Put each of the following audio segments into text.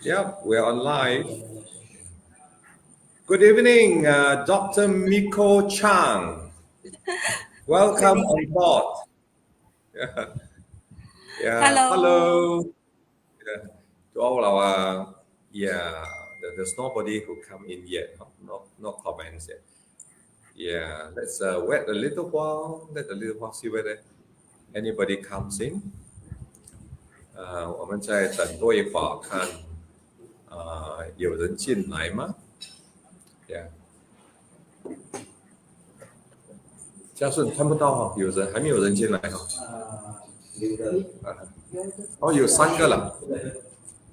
Yep, we're on live. Good evening, Dr. Miko Chang. Good Welcome evening. on board. Yeah, yeah. Hello. Hello. Yeah. To all our, there's nobody who come in yet. No comments yet. Yeah, let's wait a little while. Let a little while see whether anybody comes in. 我们再等多一会儿，看有人进来吗？Yeah，嘉顺看不到哈，还没有人进来哈。哦，有3个了。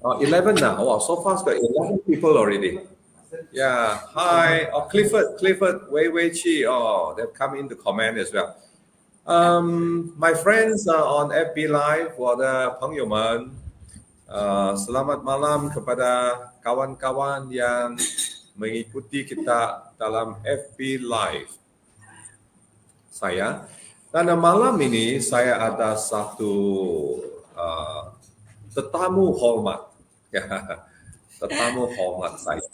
11 now. Wow, so fast, got 11 people already. Yeah. Hi. Oh, Clifford, Wei Chi. Oh, they've come in to comment as well. My friends on FB Live, 我的朋友们, selamat malam kepada kawan-kawan yang mengikuti kita dalam FB Live saya. Dan malam ini saya ada satu tetamu hormat. Tetamu hormat saya.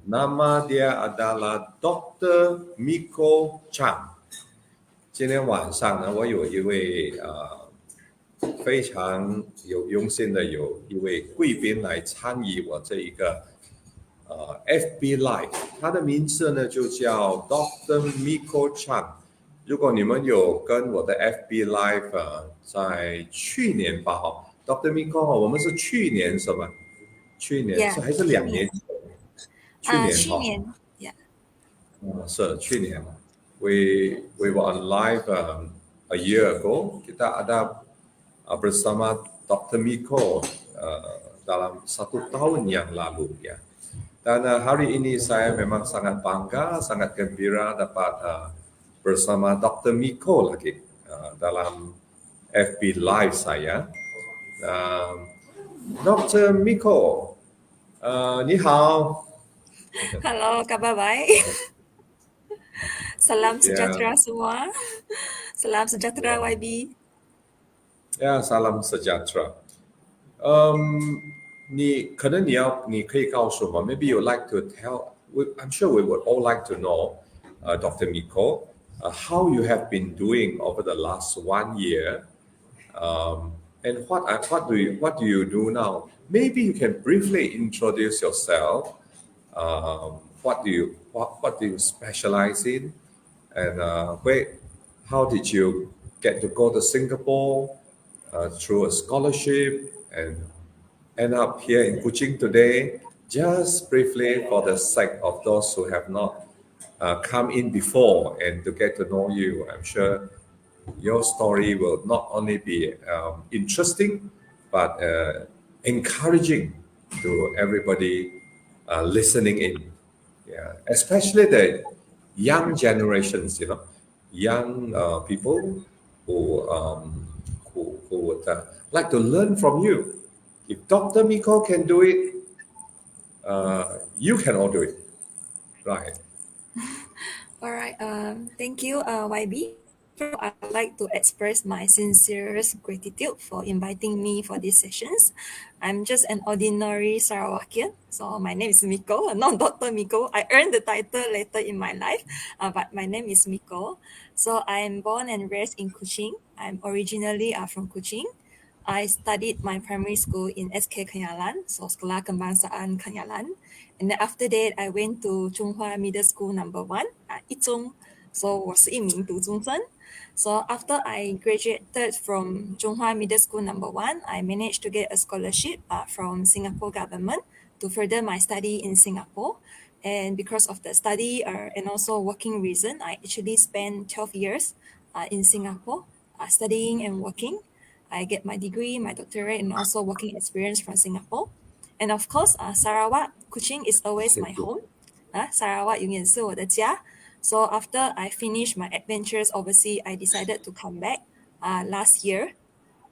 Nama dia adalah Dr Miko Chang. 今天晚上呢，我有一位非常有用心的有一位贵宾来参与我这一个FB Live， 他的名字呢就叫 Dr Miko Chang。如果你们有跟我的 FB Live 在去年吧，Dr Miko 我们是去年什么？去年 Yeah, 是还是2年？去年去年 Yeah. 是去年。We were on live a year ago. Kita ada bersama Dr Miko dalam 1 tahun yang lalu ya. Dan hari ini saya memang sangat bangga, sangat gembira dapat bersama Dr Miko lagi dalam FB Live saya. Dr Miko, 你好。 Hello, kabar baik. Salam Ya, sejahtera semua. Salam sejahtera YB. ya, salam sejahtera. 你可以告诉我 maybe you like to tell, I'm sure we would all like to know, Dr. Miko, how you have been doing over the last 1 year, and what do you do now? Maybe you can briefly introduce yourself. What do you specialize in, and how did you get to go to Singapore through a scholarship and end up here in Kuching today? Just briefly, for the sake of those who have not come in before and to get to know you, I'm sure your story will not only be interesting but encouraging to everybody listening in. Yeah, especially the young generations, young people who would like to learn from you. If Dr. Miko can do it, you can all do it, right? All right. Thank you, YB. I'd like to express my sincerest gratitude for inviting me for these sessions. I'm just an ordinary Sarawakian, so my name is Miko, not Dr. Miko. I earned the title later in my life, but my name is Miko. So I'm born and raised in Kuching. I'm originally from Kuching. I studied my primary school in SK Kenyalan, so Sekolah Kebangsaan Kenyalan. And then after that, I went to Chunghua Middle School number 1, Izhong. So 我是一名读中生. So after I graduated from Chunghua Middle School number 1, I managed to get a scholarship from Singapore government to further my study in Singapore. And because of the study and also working reason, I actually spent 12 years in Singapore studying and working. I get my degree, my doctorate, and also working experience from Singapore. And of course, Sarawak, Kuching is always my home. Sarawak 永远是我的家. So after I finished my adventures overseas, I decided to come back last year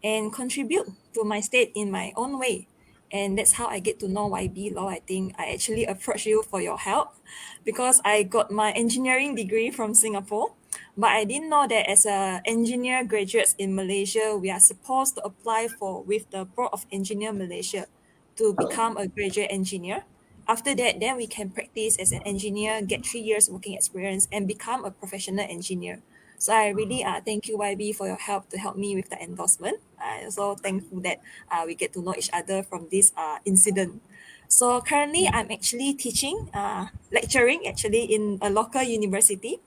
and contribute to my state in my own way. And that's how I get to know YB Law. I think I actually approached you for your help because I got my engineering degree from Singapore. But I didn't know that as an engineer graduates in Malaysia, we are supposed to apply with the Board of Engineer Malaysia to become a graduate engineer. After that, then we can practice as an engineer, get 3 years working experience, and become a professional engineer. So I really thank you, YB, for your help to help me with the endorsement. I also thankful that we get to know each other from this incident. So currently, I'm actually teaching, lecturing actually in a local university.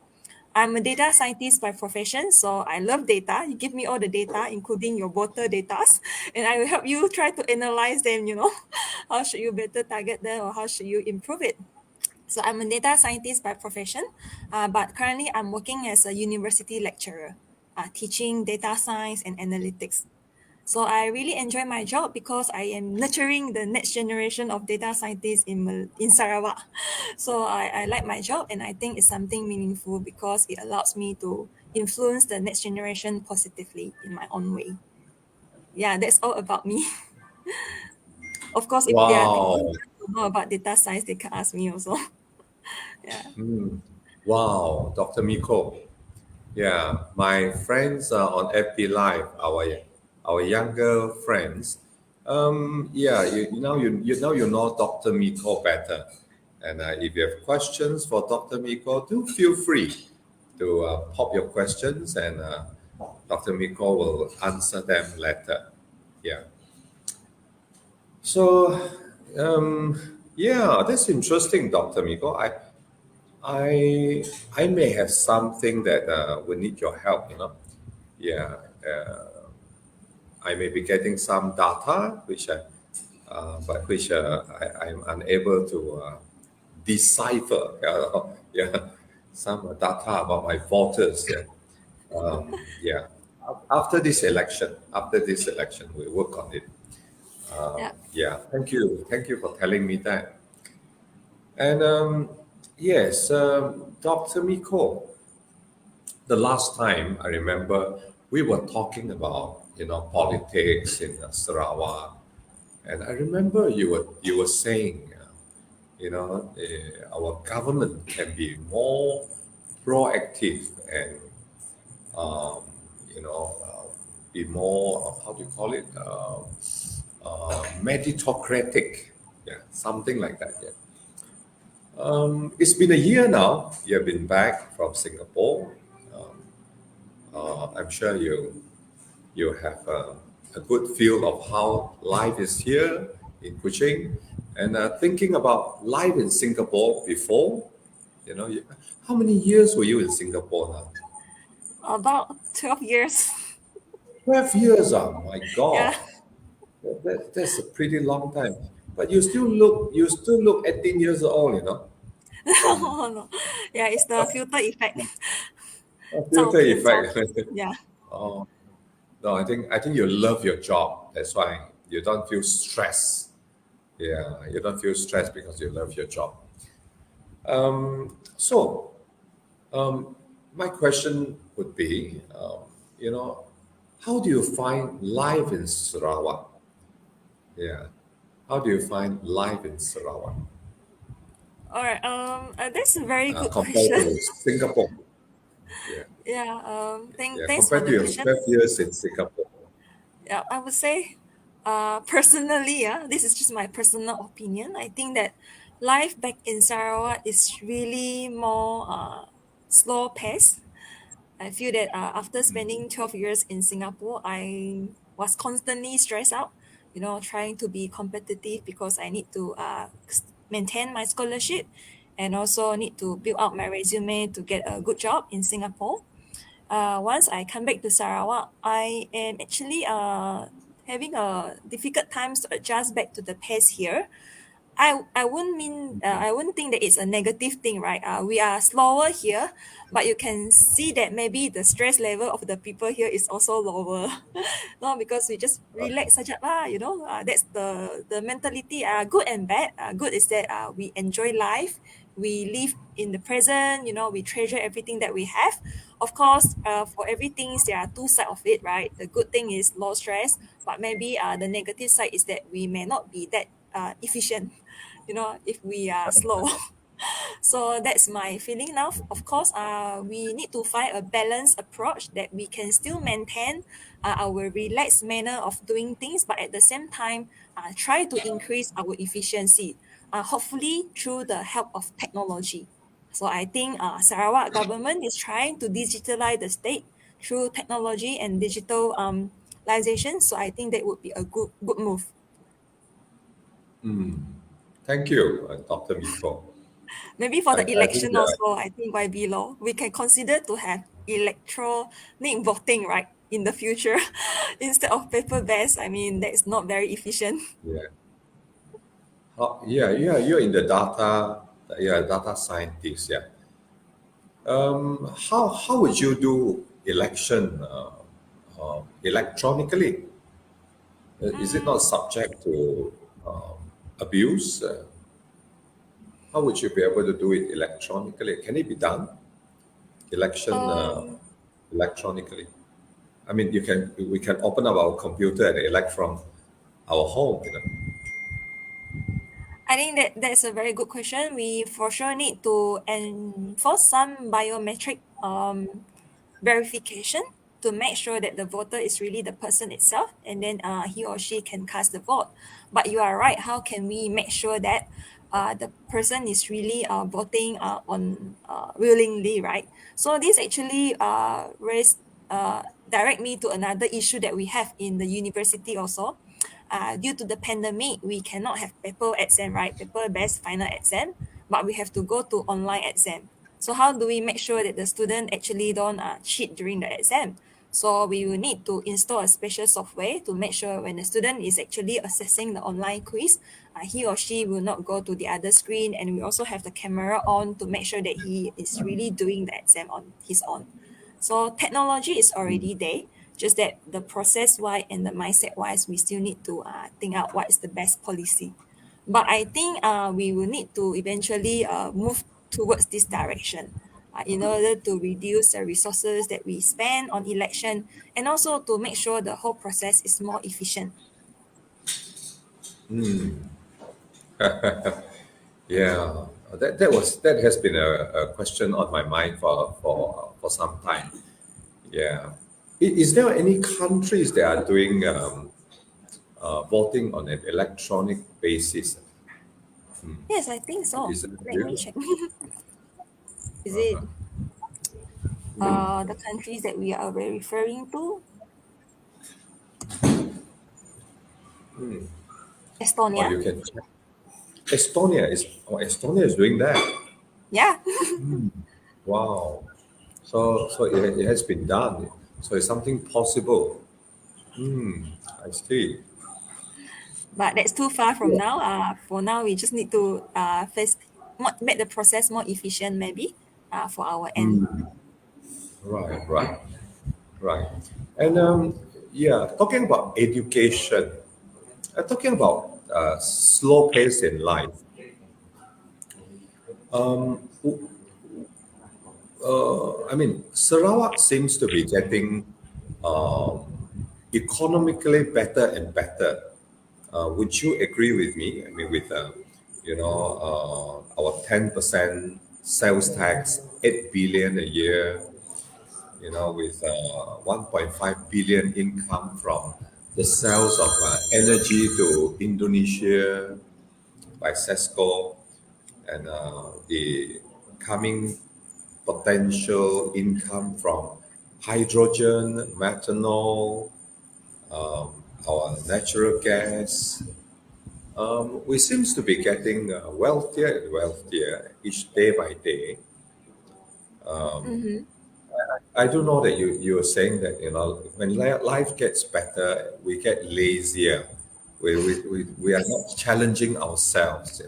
I'm a data scientist by profession, so I love data. You give me all the data, including your water data, and I will help you try to analyze them, how should you better target them or how should you improve it. So I'm a data scientist by profession, but currently I'm working as a university lecturer, teaching data science and analytics. So I really enjoy my job because I am nurturing the next generation of data scientists in Sarawak. So I like my job and I think it's something meaningful because it allows me to influence the next generation positively in my own way. Yeah, that's all about me. Of course, if they Wow. want to know about data science, they can ask me also. Yeah. Wow, Dr. Miko. Yeah, my friends on FB Live, our younger friends. Yeah, you know Dr. Miko better, and if you have questions for Dr. Miko, do feel free to pop your questions, and Dr. Miko will answer them later. Yeah. So, yeah, that's interesting, Dr. Miko. I I may have something that will need your help. Yeah, I may be getting some data I'm unable to decipher. Yeah, some data about my voters. Yeah, yeah. After this election, we work on it. Yeah. Yeah, thank you for telling me that. And yes, Dr. Miko, the last time I remember we were talking about politics in Sarawak, and I remember you were saying our government can be more proactive and um, be more how do you call it meritocratic, yeah, something like that. Yeah. It's been a year now. You've been back from Singapore. Um, I'm sure you have a good feel of how life is here in Kuching, and thinking about life in Singapore before. How many years were you in Singapore now? About 12 years. 12 years. Oh my Yeah. God, that's a pretty long time. But you still look 18 years old. From No, no. Yeah, it's the filter effect. a filter 照片, effect. 照片. Yeah. Oh no, I think you love your job. That's why you don't feel stressed. Yeah, you don't feel stressed because you love your job. So, my question would be, how do you find life in Sarawak? Yeah, how do you find life in Sarawak All right. That's a very good compared question. to Singapore? Yeah, Yeah. yeah, Thanks for compared to the your question. 12 years in Singapore. Yeah, I would say, personally, yeah, this is just my personal opinion. I think that life back in Sarawak is really more slow pace. I feel that after spending 12 years in Singapore, I was constantly stressed out, trying to be competitive because I need to maintain my scholarship and also need to build out my resume to get a good job in Singapore. Once I come back to Sarawak, I am actually having a difficult times to adjust back to the pace here. I wouldn't think that it's a negative thing, right? We are slower here, but you can see that maybe the stress level of the people here is also lower. No, because we just relax saja lah, that's the mentality. Good and bad. Good is that we enjoy life, we live in the present. We treasure everything that we have. Of course, for everything there are two sides of it, right? The good thing is low stress, but maybe the negative side is that we may not be that efficient if we are slow. So that's my feeling now. Of course, we need to find a balanced approach that we can still maintain our relaxed manner of doing things, but at the same time, try to increase our efficiency, hopefully through the help of technology. So I think Sarawak government is trying to digitalize the state through technology and digitalization. So I think that would be a good move. Thank you, Dr. Miko. Maybe for the I think election also, I think YB law, we can consider to have electronic voting, right, in the future instead of paper based. I mean, that's not very efficient. yeah. You're in the data, you're a data scientist, yeah. How would you do election electronically? Is it not subject to abuse? How would you be able to do it electronically? Can it be done election Um, electronically? I mean, we can open up our computer and elect from our home. I think that's a very good question. We for sure need to enforce some biometric verification to make sure that the voter is really the person itself, and then he or she can cast the vote. But you are right. How can we make sure that the person is really voting on willingly, right? So this actually direct me to another issue that we have in the university also. Due to the pandemic, we cannot have paper exam, right? Paper-based final exam, but we have to go to online exam. So how do we make sure that the student actually don't cheat during the exam? So we will need to install a special software to make sure when the student is actually assessing the online quiz, he or she will not go to the other screen, and we also have the camera on to make sure that he is really doing the exam on his own. So technology is already there, just that the process wise and the mindset wise, we still need to think out what is the best policy. But I think we will need to eventually move towards this direction in order to reduce the resources that we spend on election, and also to make sure the whole process is more efficient. Yeah, that has been a question on my mind for some time. Yeah, is there any countries that are doing voting on an electronic basis? Yes, I think so. Is it Let me real? check. Is it the countries that we are referring to? Or Estonia. you can check. Estonia is doing that. Yeah. Wow. So it has been done. So it's something possible. I see. But that's too far from Yeah. now. For now, we just need to make the process more efficient, maybe, for our end. Right, right, right. And yeah, talking about education, talking about slow pace in life. I mean, Sarawak seems to be getting economically better and better. Would you agree with me? I mean, with our 10% sales tax, 8 billion a year, with 1.5 billion income from the sales of energy to Indonesia by Sesco, and the coming potential income from hydrogen, methanol, our natural gas. We seems to be getting wealthier and wealthier each day by day. Mm-hmm. I do know that you are saying that when life gets better, we get lazier. We are not challenging ourselves,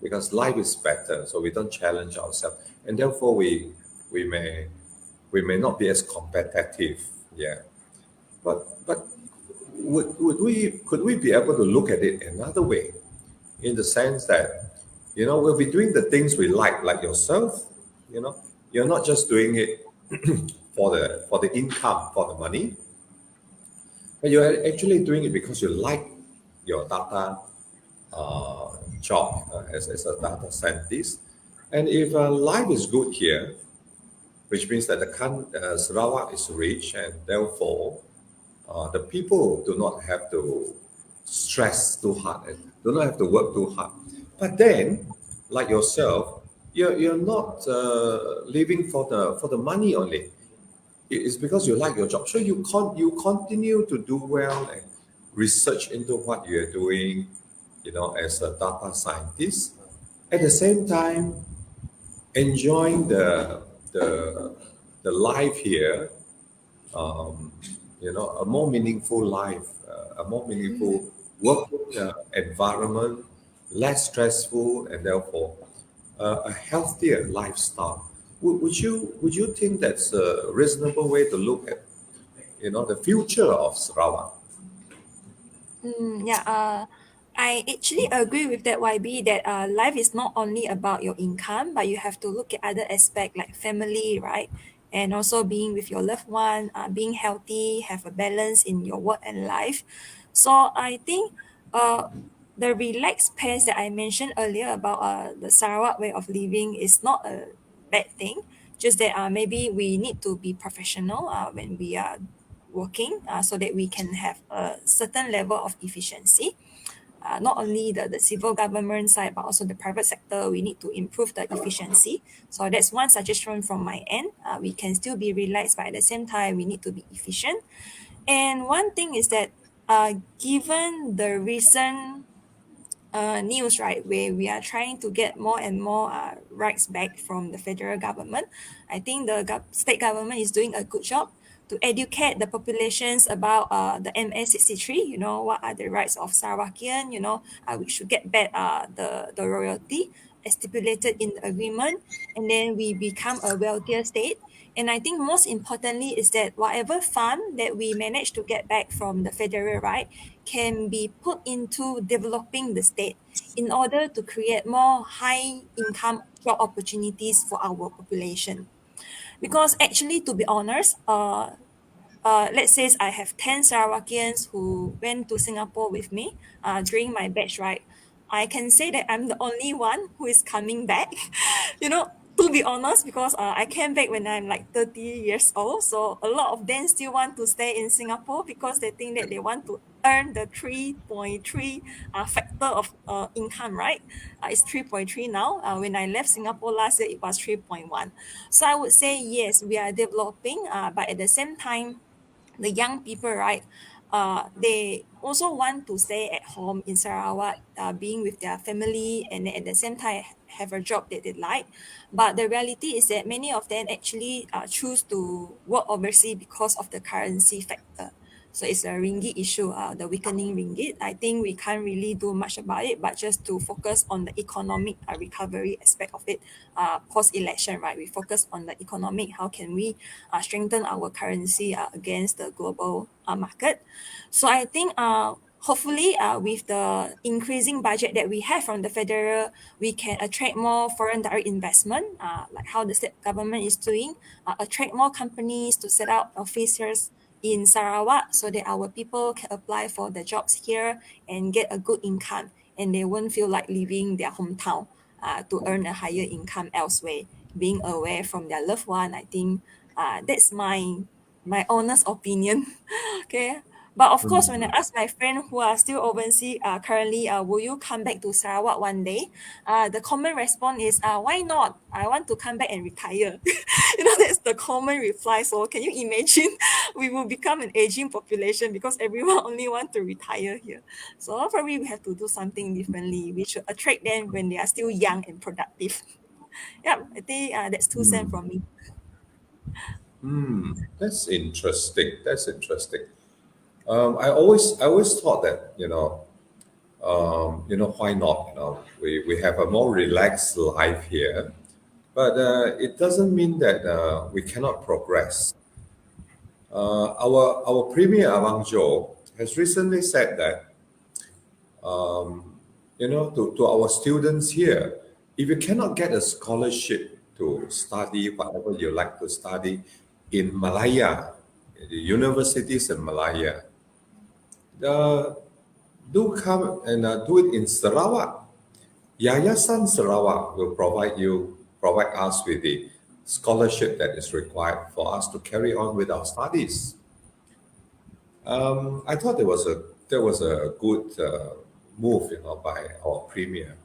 because life is better, so we don't challenge ourselves, and therefore we may we may not be as competitive. Yeah, but would we could we be able to look at it another way, in the sense that we'll be doing the things we like yourself. You're not just doing it for the income, for the money, but you're actually doing it because you like your data job, as a data scientist. And if life is good here, which means that Sarawak is rich, and therefore the people do not have to stress too hard and do not have to work too hard. But then, like yourself, you're not living for the money only. It's because you like your job. So you continue to do well and research into what you're doing, as a data scientist. At the same time, enjoying the life here, um, a more meaningful life, a more meaningful work environment, less stressful, and therefore a healthier lifestyle. Would you think that's a reasonable way to look at the future of Sarawak? Yeah, I actually agree with that, YB, that life is not only about your income, but you have to look at other aspects like family, right? And also being with your loved one, being healthy, have a balance in your work and life. So I think uh, the relaxed pace that I mentioned earlier about the Sarawak way of living is not a bad thing. Just that maybe we need to be professional when we are working so that we can have a certain level of efficiency. Not only the civil government side, but also the private sector, we need to improve the efficiency. So that's one suggestion from my end. We can still be relaxed, but at the same time, we need to be efficient. And one thing is that given the recent news, right, where we are trying to get more and more rights back from the federal government. I think the state government is doing a good job to educate the populations about the MA63, what are the rights of Sarawakian, we should get back the royalty as stipulated in the agreement, and then we become a wealthier state. And I think most importantly is that whatever fund that we manage to get back from the federal right can be put into developing the state in order to create more high income job opportunities for our population. Because actually, to be honest, let's say I have 10 Sarawakians who went to Singapore with me during my batch, right? I can say that I'm the only one who is coming back, you know, to be honest, because I came back when I'm like 30 years old. So a lot of them still want to stay in Singapore because they think that they want to earn the 3.3 factor of income, right? It's 3.3 now. When I left Singapore last year, it was 3.1. So I would say, yes, we are developing, but at the same time, the young people, right? They also want to stay at home in Sarawak, being with their family, and at the same time have a job that they like. But the reality is that many of them actually choose to work overseas because of the currency factor. So it's a ringgit issue, the weakening ringgit. I think we can't really do much about it, but just to focus on the economic recovery aspect of it post-election, right? We focus on the economic. How can we strengthen our currency against the global market? So I think hopefully with the increasing budget that we have from the federal, we can attract more foreign direct investment, like how the state government is doing, attract more companies to set up offices in Sarawak so that our people can apply for the jobs here and get a good income, and they won't feel like leaving their hometown to earn a higher income elsewhere, being away from their loved one. I think that's my honest opinion. Okay. But of course, when I ask my friend who are still overseas currently, will you come back to Sarawak one day? The common response is, why not? I want to come back and retire. That's the common reply. So can you imagine we will become an aging population because everyone only want to retire here. So probably we have to do something differently. We should attract them when they are still young and productive. Yeah, I think that's 2 cents from me. That's interesting. That's interesting. I always thought that why not? We have a more relaxed life here, but it doesn't mean that we cannot progress. Our premier Abang Jo has recently said that to our students here, if you cannot get a scholarship to study whatever you like to study in Malaya, the universities in Malaya, uh, do come and do it in Sarawak. Yayasan Sarawak will provide you provide us with the scholarship that is required for us to carry on with our studies. I thought there was a good move, by our premier,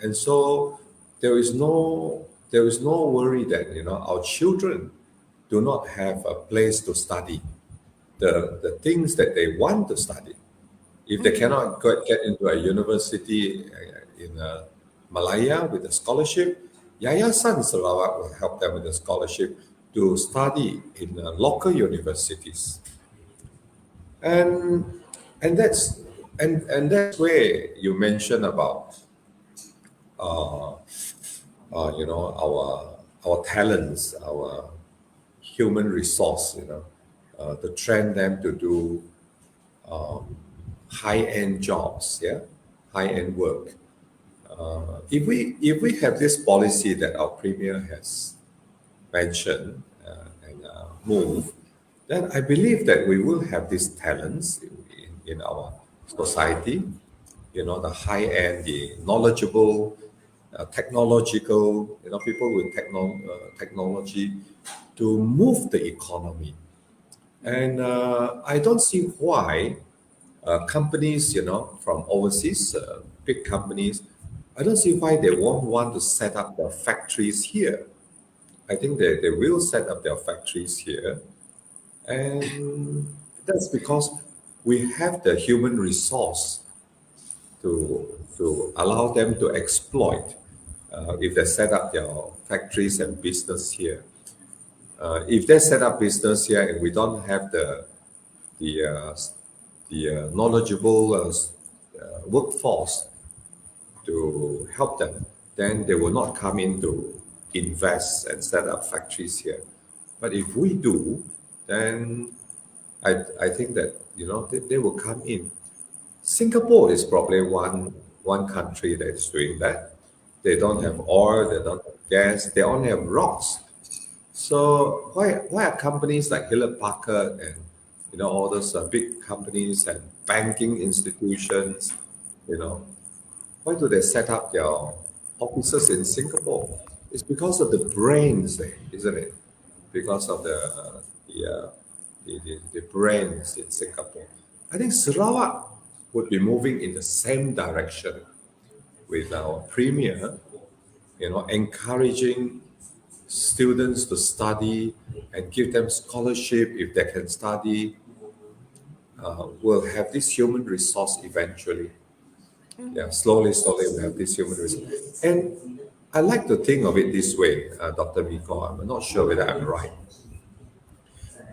and so there is no worry that our children do not have a place to study the things that they want to study. If they cannot get into a university in Malaya with a scholarship, Yayasan Sarawak will help them with a scholarship to study in local universities. And that's where you mentioned about our talents, our human resource, to train them to do high-end jobs, high-end work. If we have this policy that our premier has mentioned and moved, then I believe that we will have these talents in our society, the high-end, the knowledgeable, technological, people with technology to move the economy. And I don't see why companies, from overseas, big companies, I don't see why they won't want to set up their factories here. I think they will set up their factories here. And that's because we have the human resource to allow them to exploit if they set up their factories and business here. If they set up business here and we don't have the knowledgeable workforce to help them, then they will not come in to invest and set up factories here. But if we do, then I think that they will come in. Singapore is probably one country that is doing that. They don't have oil, they don't have gas, they only have rocks. So why are companies like Hewlett Packard and all those big companies and banking institutions, why do they set up their offices in Singapore? It's because of the brains there, isn't it? Because of the brains in Singapore. I think Sarawak would be moving in the same direction with our premier, encouraging students to study and give them scholarship if they can study. We'll have this human resource eventually. Yeah, slowly we have this human resource. And I like to think of it this way, Dr. Miko, I'm not sure whether I'm right.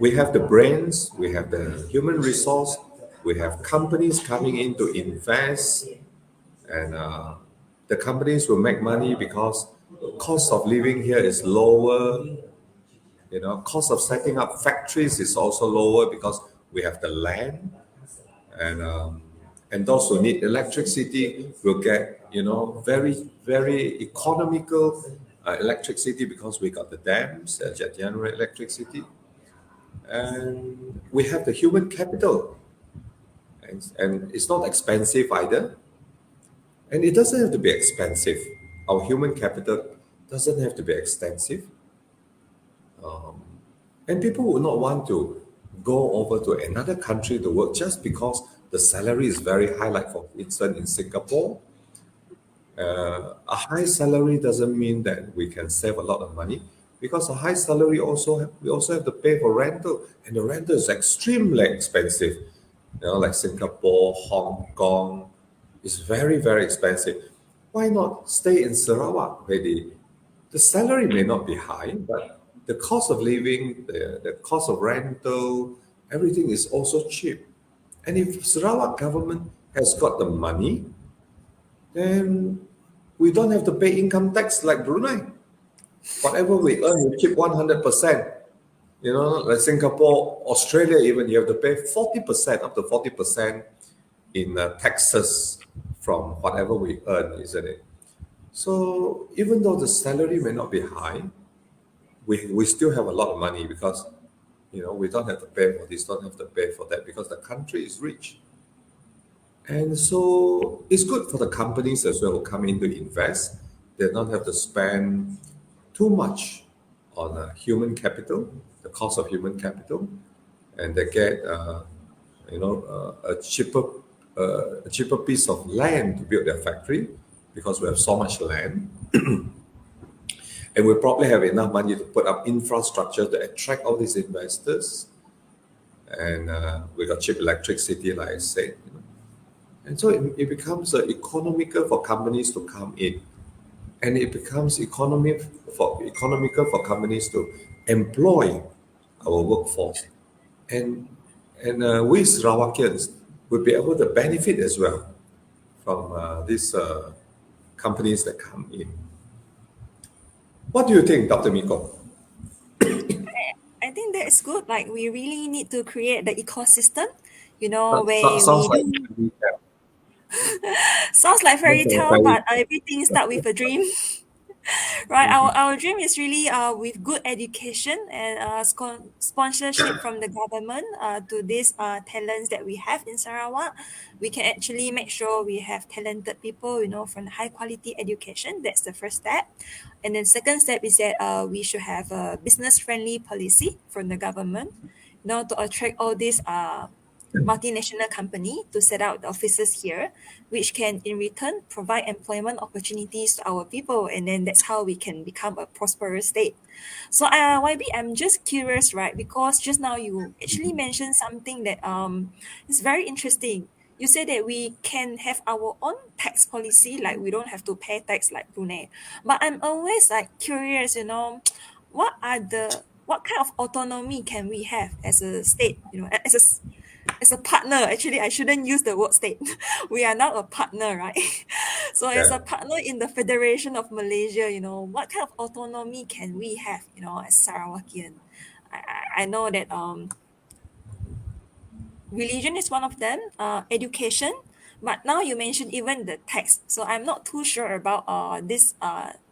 We have the brains, we have the human resource, we have companies coming in to invest, and the companies will make money because the cost of living here is lower. Cost of setting up factories is also lower because we have the land, and those who need electricity will get very, very economical electricity because we got the dams that generate electricity, and we have the human capital, and it's not expensive either. And it doesn't have to be expensive. Our human capital doesn't have to be expensive. And people would not want to go over to another country to work just because the salary is very high, like for instance in Singapore. A high salary doesn't mean that we can save a lot of money, because a high salary we also have to pay for rental, and the rental is extremely expensive. Like Singapore, Hong Kong, it's very, very expensive. Why not stay in Sarawak, where the salary may not be high, but the cost of living, the cost of rental, everything is also cheap. And if Sarawak government has got the money, then we don't have to pay income tax like Brunei. Whatever we earn, we keep 100%. Like Singapore, Australia, even you have to pay 40%, up to 40% in taxes from whatever we earn, isn't it? So even though the salary may not be high, we still have a lot of money because we don't have to pay for this, don't have to pay for that, because the country is rich. And so it's good for the companies as well who come in to invest. they don't have to spend too much on human capital, the cost of human capital, and they get a cheaper piece of land to build their factory because we have so much land, and we probably have enough money to put up infrastructure to attract all these investors, and we got cheap electricity, like I said, and so it becomes economical for companies to come in, and it becomes economical for companies to employ our workforce, and we Sarawakians will be able to benefit as well from these companies that come in. What do you think, Dr. Miko? I think that is good. Like we really need to create the ecosystem, where Sounds we like do. Sounds like fairy tale, but everything start with a dream. Right, our dream is really with good education and sponsorship from the government to these talents that we have in Sarawak. We can actually make sure we have talented people, from high quality education. That's the first step. And then second step is that we should have a business friendly policy from the government, to attract all these multinational company to set up the offices here, which can in return provide employment opportunities to our people, and then that's how we can become a prosperous state. So YB, I'm just curious, right? Because just now you actually mentioned something that is very interesting. You said that we can have our own tax policy, like we don't have to pay tax like Brunei. But I'm always like curious, what kind of autonomy can we have as a state, as a partner. Actually, I shouldn't use the word state. We are now a partner, right? So as Yeah. a partner in the Federation of Malaysia, what kind of autonomy can we have, as Sarawakian? I know that religion is one of them, education, but now you mentioned even the tax. So I'm not too sure about these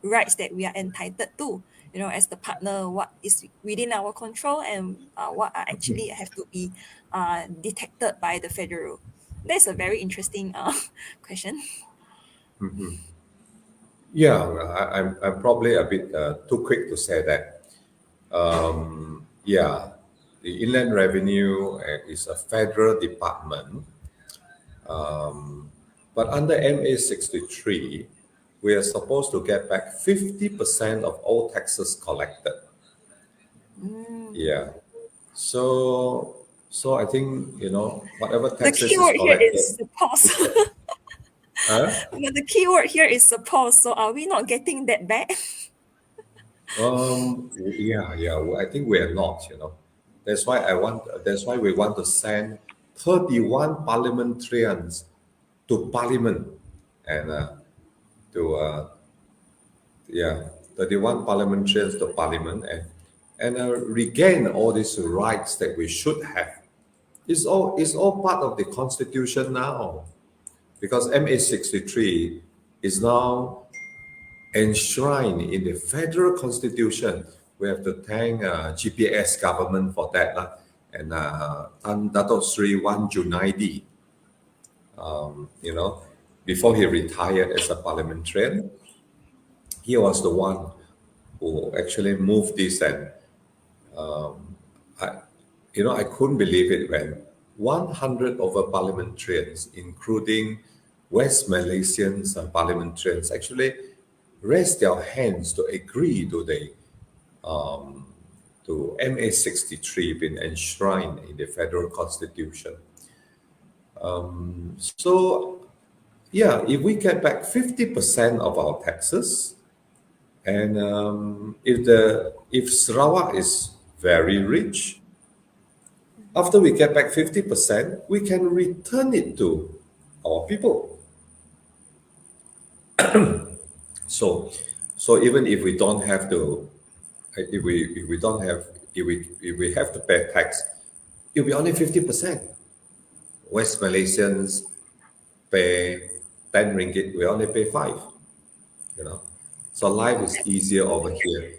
rights that we are entitled to, as the partner, what is within our control and what are actually have to be detected by the federal. That's a very interesting question. Yeah, I'm probably a bit too quick to say that. Yeah, the Inland Revenue is a federal department, but under MA 63, we are supposed to get back 50% of all taxes collected. Mm. Yeah. So I think, whatever The taxes is keyword here collected, is suppose. huh? The keyword here is suppose. So are we not getting that back? Yeah. I think we are not, That's why we want to send 31 parliamentarians to parliament, and to yeah, 31 parliamentarians to parliament, and regain all these rights that we should have. It's all part of the constitution now, because MA 63 is now enshrined in the federal constitution. We have to thank GPS government for that, lah. And Tan Dato Sri Wan Junaidi, you know, before he retired as a parliamentarian, he was the one who actually moved this, and I, I couldn't believe it when 100 over parliamentarians, including West Malaysians and parliamentarians, actually raised their hands to agree to the to MA 63 being enshrined in the federal constitution. So yeah, if we get back 50% of our taxes, and if Sarawak is very rich, after we get back 50%, we can return it to our people. So even if we don't have to, if we don't have, if we have to pay tax, it'll be only 50%. West Malaysians pay 10 ringgit, we only pay 5, you know. So life is easier over here.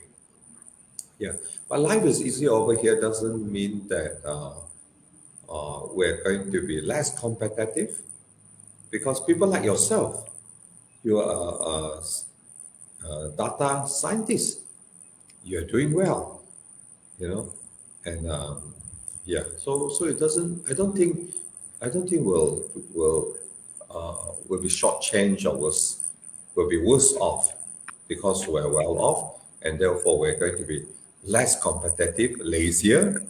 Yeah. But life is easier over here doesn't mean that we're going to be less competitive, because people like yourself, you are data scientists. You're doing well, and yeah. So it doesn't. I don't think will be shortchanged or will be worse off because we're well off, and therefore we're going to be less competitive, lazier,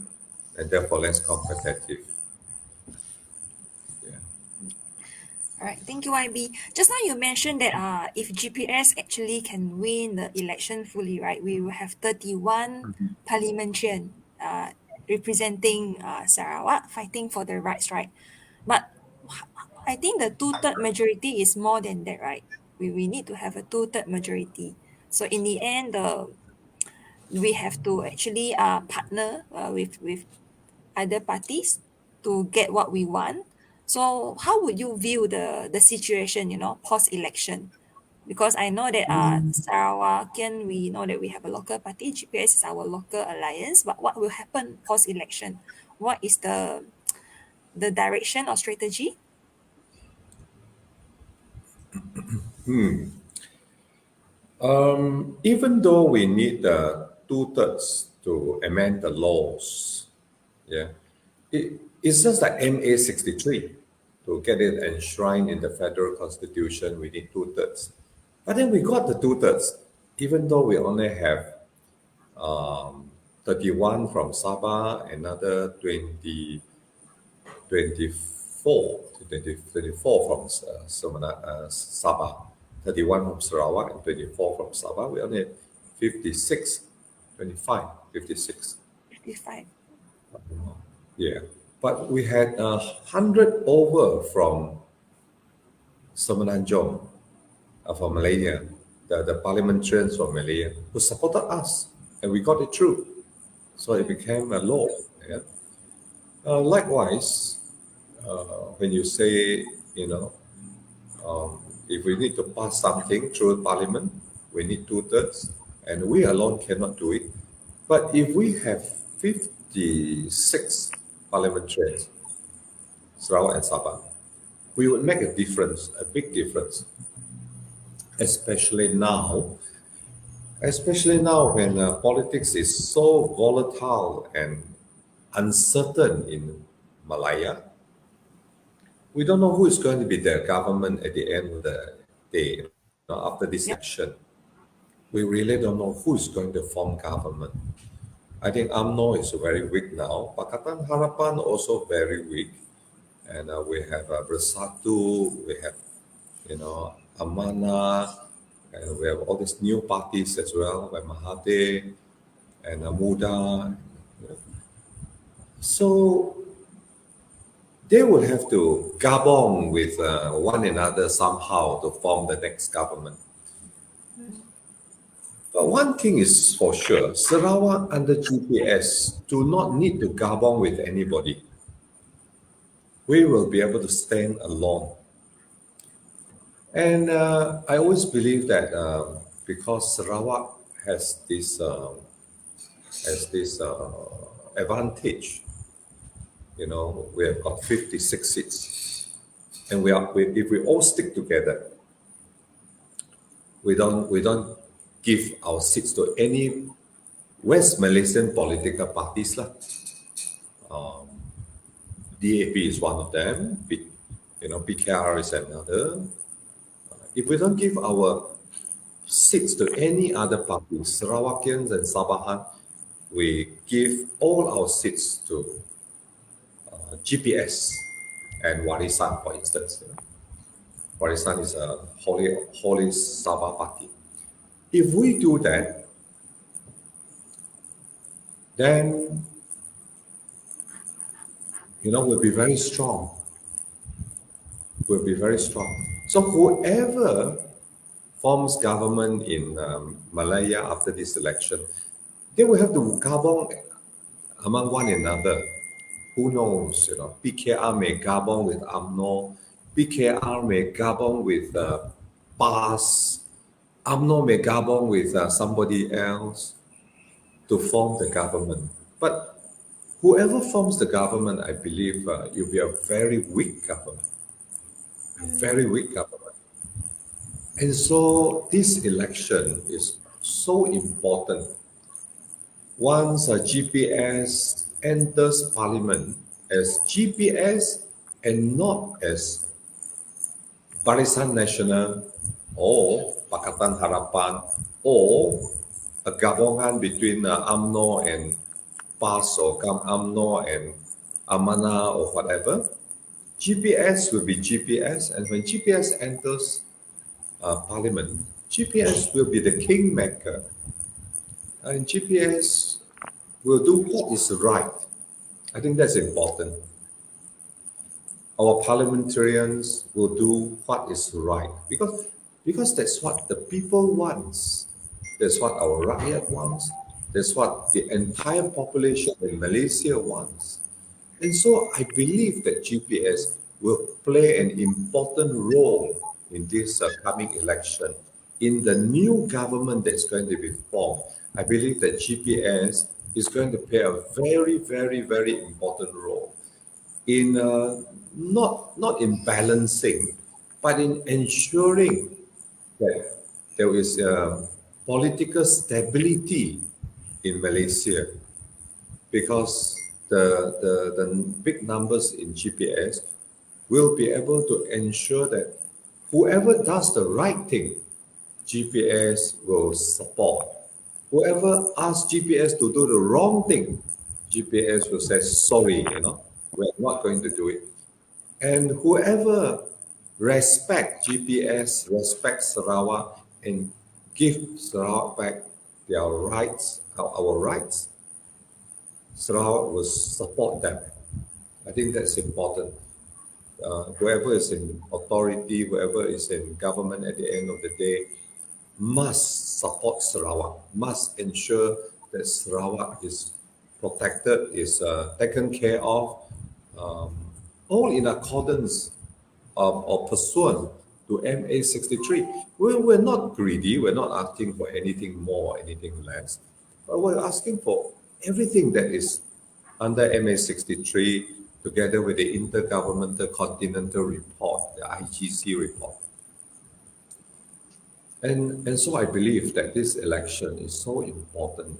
and therefore less competitive. Yeah. All right, thank you, YB. Just now you mentioned that if GPS actually can win the election fully, right, we will have 31 parliamentarian representing Sarawak fighting for their rights, right? But I think the two-third majority is more than that, right? We need to have a two-third majority. So in the end, we have to actually partner with other parties to get what we want. So how would you view the situation, post-election? Because I know that Sarawakian, we know that we have a local party, GPS is our local alliance, but what will happen post-election? What is the direction or strategy? Even though we need the two-thirds to amend the laws, yeah, it's just like NA 63 to get it enshrined in the federal constitution. We need two-thirds, but then we got the two-thirds, even though we only have 31 from Sabah, another 24 from Sabah, 31 from Sarawak, and 24 from Sabah. We only had 56, 25, 56. 55. Yeah. But we had 100 over from Semenanjung, from Malaysia, the parliamentarians from Malaysia who supported us, and we got it through. So it became a law. Yeah. Likewise, when you say, if we need to pass something through Parliament, we need two-thirds, and we alone cannot do it. But if we have 56 parliamentarians, Sarawak and Sabah, we would make a difference, a big difference, especially now when politics is so volatile and uncertain in Malaya. We don't know who is going to be the government at the end of the day. After this election, we really don't know who is going to form government. I think UMNO is very weak now. Pakatan Harapan also very weak. And we have Bersatu, we have, Amana, and we have all these new parties as well, like Mahathir and Muda. So they will have to gabong with one another somehow to form the next government. But one thing is for sure, Sarawak under GPS do not need to gabong with anybody. We will be able to stand alone. And I always believe that because Sarawak has this advantage, we have got 56 seats, and if we all stick together, we don't give our seats to any West Malaysian political parties lah. DAP is one of them. PKR is another. If we don't give our seats to any other parties, Sarawakians and Sabahan, we give all our seats to GPS and Warisan, for instance. Warisan is a Holy Sabah party. If we do that, then we'll be very strong. We'll be very strong. So whoever forms government in Malaya after this election, they will have to gabong among one another. Who knows? PKR may gabong with UMNO. PKR may gabong with PAS. UMNO may gabong with somebody else to form the government. But whoever forms the government, I believe you'll be a very weak government. A very weak government. And so this election is so important. Once a GPS enters parliament as GPS and not as Barisan Nasional or Pakatan Harapan or a gabungan between UMNO and PAS or UMNO and Amana or whatever, GPS will be GPS, and when GPS enters parliament, GPS will be the kingmaker, and GPS will do what is right. I think that's important. Our parliamentarians will do what is right because that's what the people wants. That's what our rakyat wants. That's what the entire population in Malaysia wants. And so I believe that GPS will play an important role in this coming election. In the new government that's going to be formed, I believe that GPS is going to play a very, very, very important role in not in balancing, but in ensuring that there is political stability in Malaysia, because the big numbers in GPS will be able to ensure that whoever does the right thing, GPS will support. Whoever asks GPS to do the wrong thing, GPS will say, sorry, we're not going to do it. And whoever respect GPS, respect Sarawak, and give Sarawak back their rights, our rights, Sarawak will support them. I think that's important. Whoever is in authority, whoever is in government at the end of the day, must support Sarawak, must ensure that Sarawak is protected, is taken care of, um, all in accordance of or pursuant to MA 63. We're not greedy, we're not asking for anything more, anything less, but we're asking for everything that is under MA 63 together with the Intergovernmental Continental Report, the IGC report. And so I believe that this election is so important.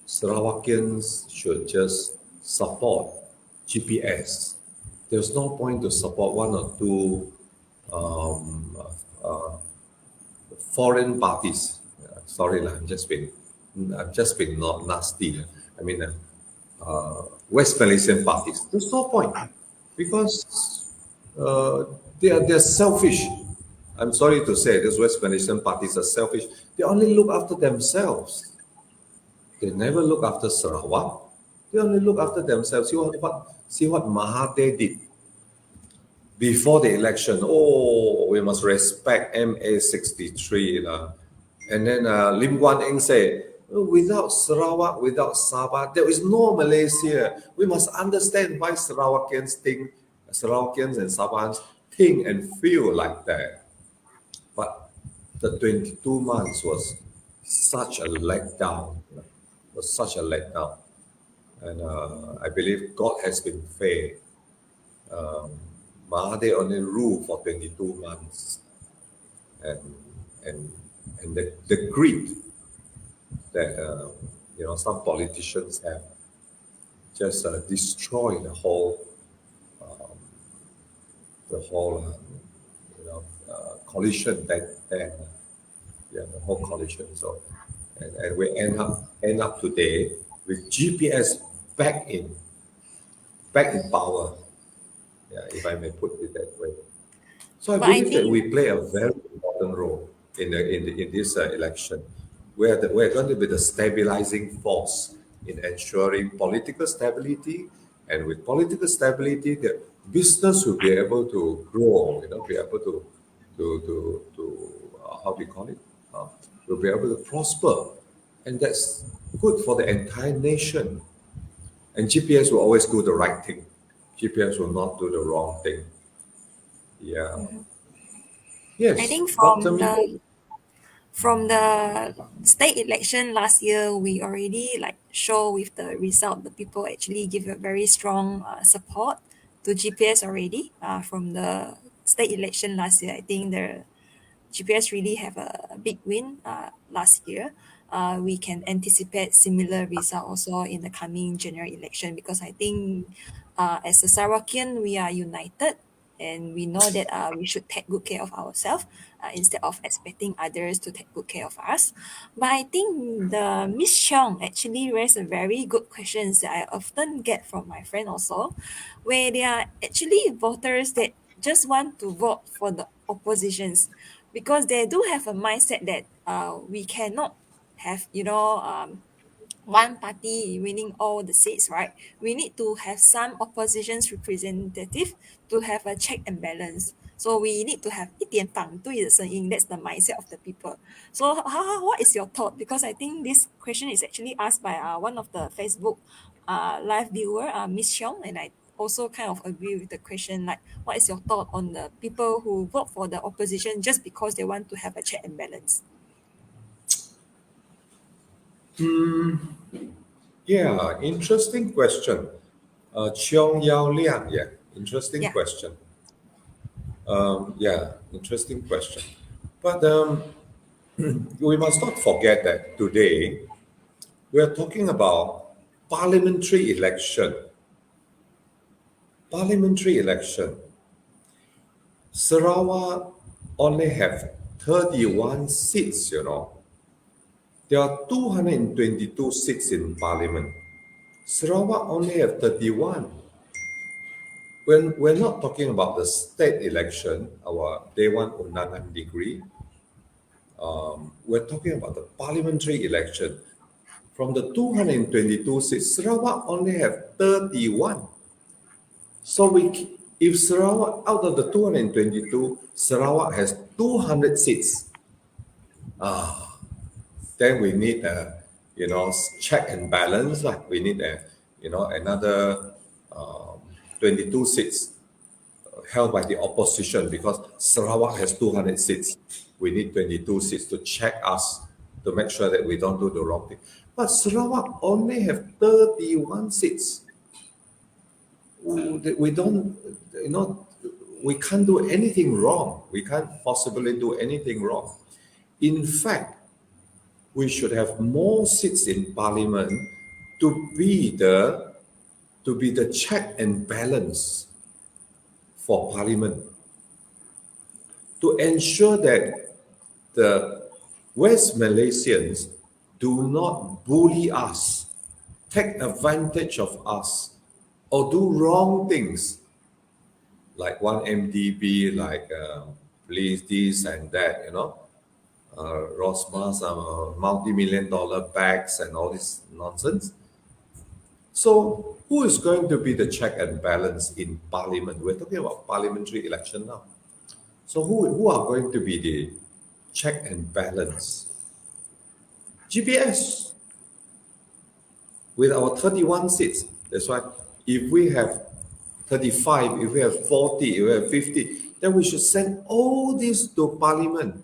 Sarawakians should just support GPS. There's no point to support one or two um, uh, foreign parties. Sorry, lah, I'm just being not nasty. I mean, West Malaysian parties. There's no point because uh, they're selfish. I'm sorry to say, these West Malaysian parties are selfish. They only look after themselves. They never look after Sarawak. They only look after themselves. See what Mahathir did before the election. Oh, we must respect MA 63. And then Lim Guan Eng said, "Oh, without Sarawak, without Sabah, there is no Malaysia. We must understand why Sarawakians and Sabahans think and feel like that." But the 22 months was such a letdown. Was such a letdown. And I believe God has been fair. Mahathir only ruled for 22 months. And and the greed that some politicians have just destroyed the whole coalition back then. Yeah, the whole coalition. So, and we end up today with GPS back in power. Yeah, if I may put it that way. So I But I believe that think we play a very important role in this election. We're going to be the stabilizing force in ensuring political stability, and with political stability, the business will be able to grow. Be able to how do you call it? Will be able to prosper, and that's good for the entire nation. And GPS will always do the right thing. GPS will not do the wrong thing. Yeah. I Yes, think Dr. Miko. from the state election last year, we already like show with the result the people actually give a very strong support to GPS already. From the state election last year, I think the GPS really have a big win last year, we can anticipate similar result also in the coming general election, because I think as a Sarawakian, we are united and we know that we should take good care of ourselves instead of expecting others to take good care of us. But I think the Miss Cheong actually raised a very good questions that I often get from my friend also, where they are actually voters that just want to vote for the oppositions, because they do have a mindset that we cannot have, one party winning all the seats, right? We need to have some opposition's representative to have a check and balance. So we need to have 一点反对的声音. That's the mindset of the people. So what is your thought? Because I think this question is actually asked by one of the Facebook live viewer, Miss Xiong, and I also kind of agree with the question, like, what is your thought on the people who vote for the opposition just because they want to have a check and balance? Yeah, interesting question. Cheong Yao Liang, yeah, interesting Yeah. question. Yeah, interesting question. But we must not forget that today we are talking about parliamentary election. Parliamentary election. Sarawak only have 31 seats, you know. There are 222 seats in parliament. Sarawak only have 31. When we're not talking about the state election, our day one undangan degree, we're talking about the parliamentary election. From the 222 seats, Sarawak only have 31. So if Sarawak, out of the 222, Sarawak has 200 seats, then we need a, check and balance. We need another 22 seats held by the opposition, because Sarawak has 200 seats. We need 22 seats to check us, to make sure that we don't do the wrong thing. But Sarawak only have 31 seats. We don't, we can't do anything wrong. We can't possibly do anything wrong. In fact, we should have more seats in parliament to be the check and balance for parliament, to ensure that the West Malaysians do not bully us, take advantage of us, or do wrong things, like one MDB, like please this and that, Rosma's multi-million dollar bags and all this nonsense. So who is going to be the check and balance in parliament? We're talking about parliamentary election now. So who are going to be the check and balance? GPS, with our 31 seats. That's why if we have 35, if we have 40, if we have 50, then we should send all this to parliament.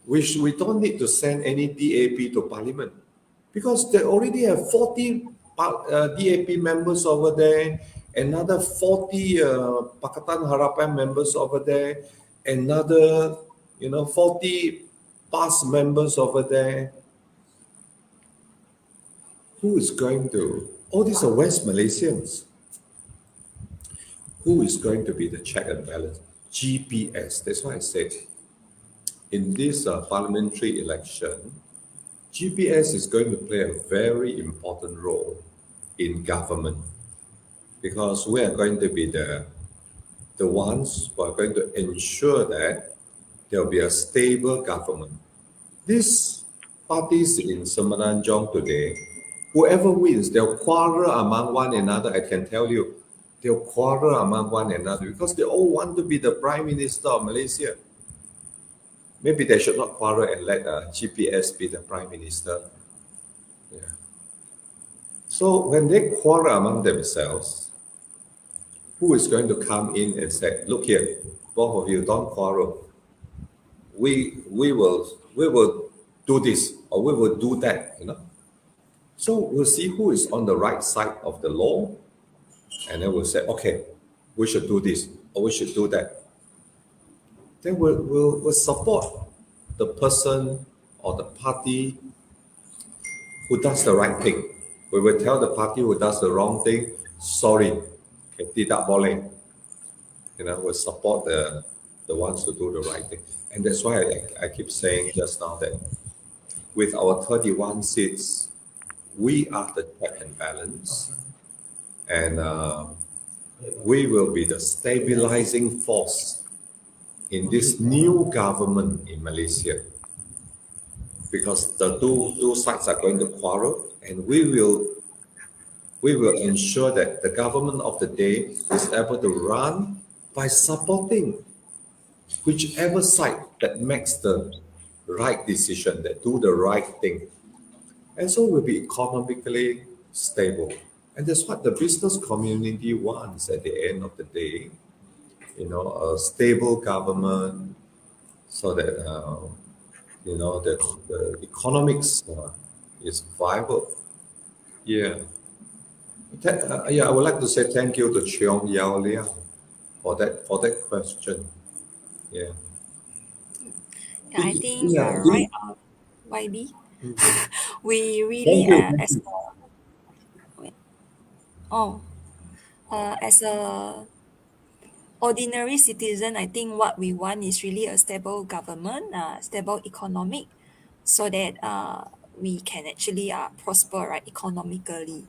We don't need to send any DAP to parliament, because they already have 40 DAP members over there, another 40 Pakatan Harapan members over there, another 40 PAS members over there. Who is going to? All these are West Malaysians. Who is going to be the check and balance? GPS. That's why I said, in this parliamentary election, GPS is going to play a very important role in government, because we are going to be the ones who are going to ensure that there will be a stable government. These parties in Semenanjung today, whoever wins, they'll quarrel among one another. I can tell you, they'll quarrel among one another because they all want to be the Prime Minister of Malaysia. Maybe they should not quarrel and let GPS be the Prime Minister. Yeah. So when they quarrel among themselves, who is going to come in and say, look here, both of you don't quarrel. We will do this, or we will do that, So we'll see who is on the right side of the law, and then we'll say, okay, we should do this, or we should do that. then we'll support the person or the party who does the right thing. We will tell the party who does the wrong thing, sorry, tidak boleh. We'll support the ones who do the right thing. And that's why I keep saying just now that with our 31 seats, we are the check and balance. And we will be the stabilizing force in this new government in Malaysia, because the two sides are going to quarrel, and we will ensure that the government of the day is able to run by supporting whichever side that makes the right decision, that do the right thing. And so we'll be economically stable. And that's what the business community wants at the end of the day. A stable government, so that the economics is viable. Yeah. I would like to say thank you to Cheong Yao Liang for that question. Yeah. Yeah, I think you Yeah. are right, YB. We really, Thank you. oh, as a ordinary citizen, I think what we want is really a stable government, stable economic, so that we can actually prosper, right, economically.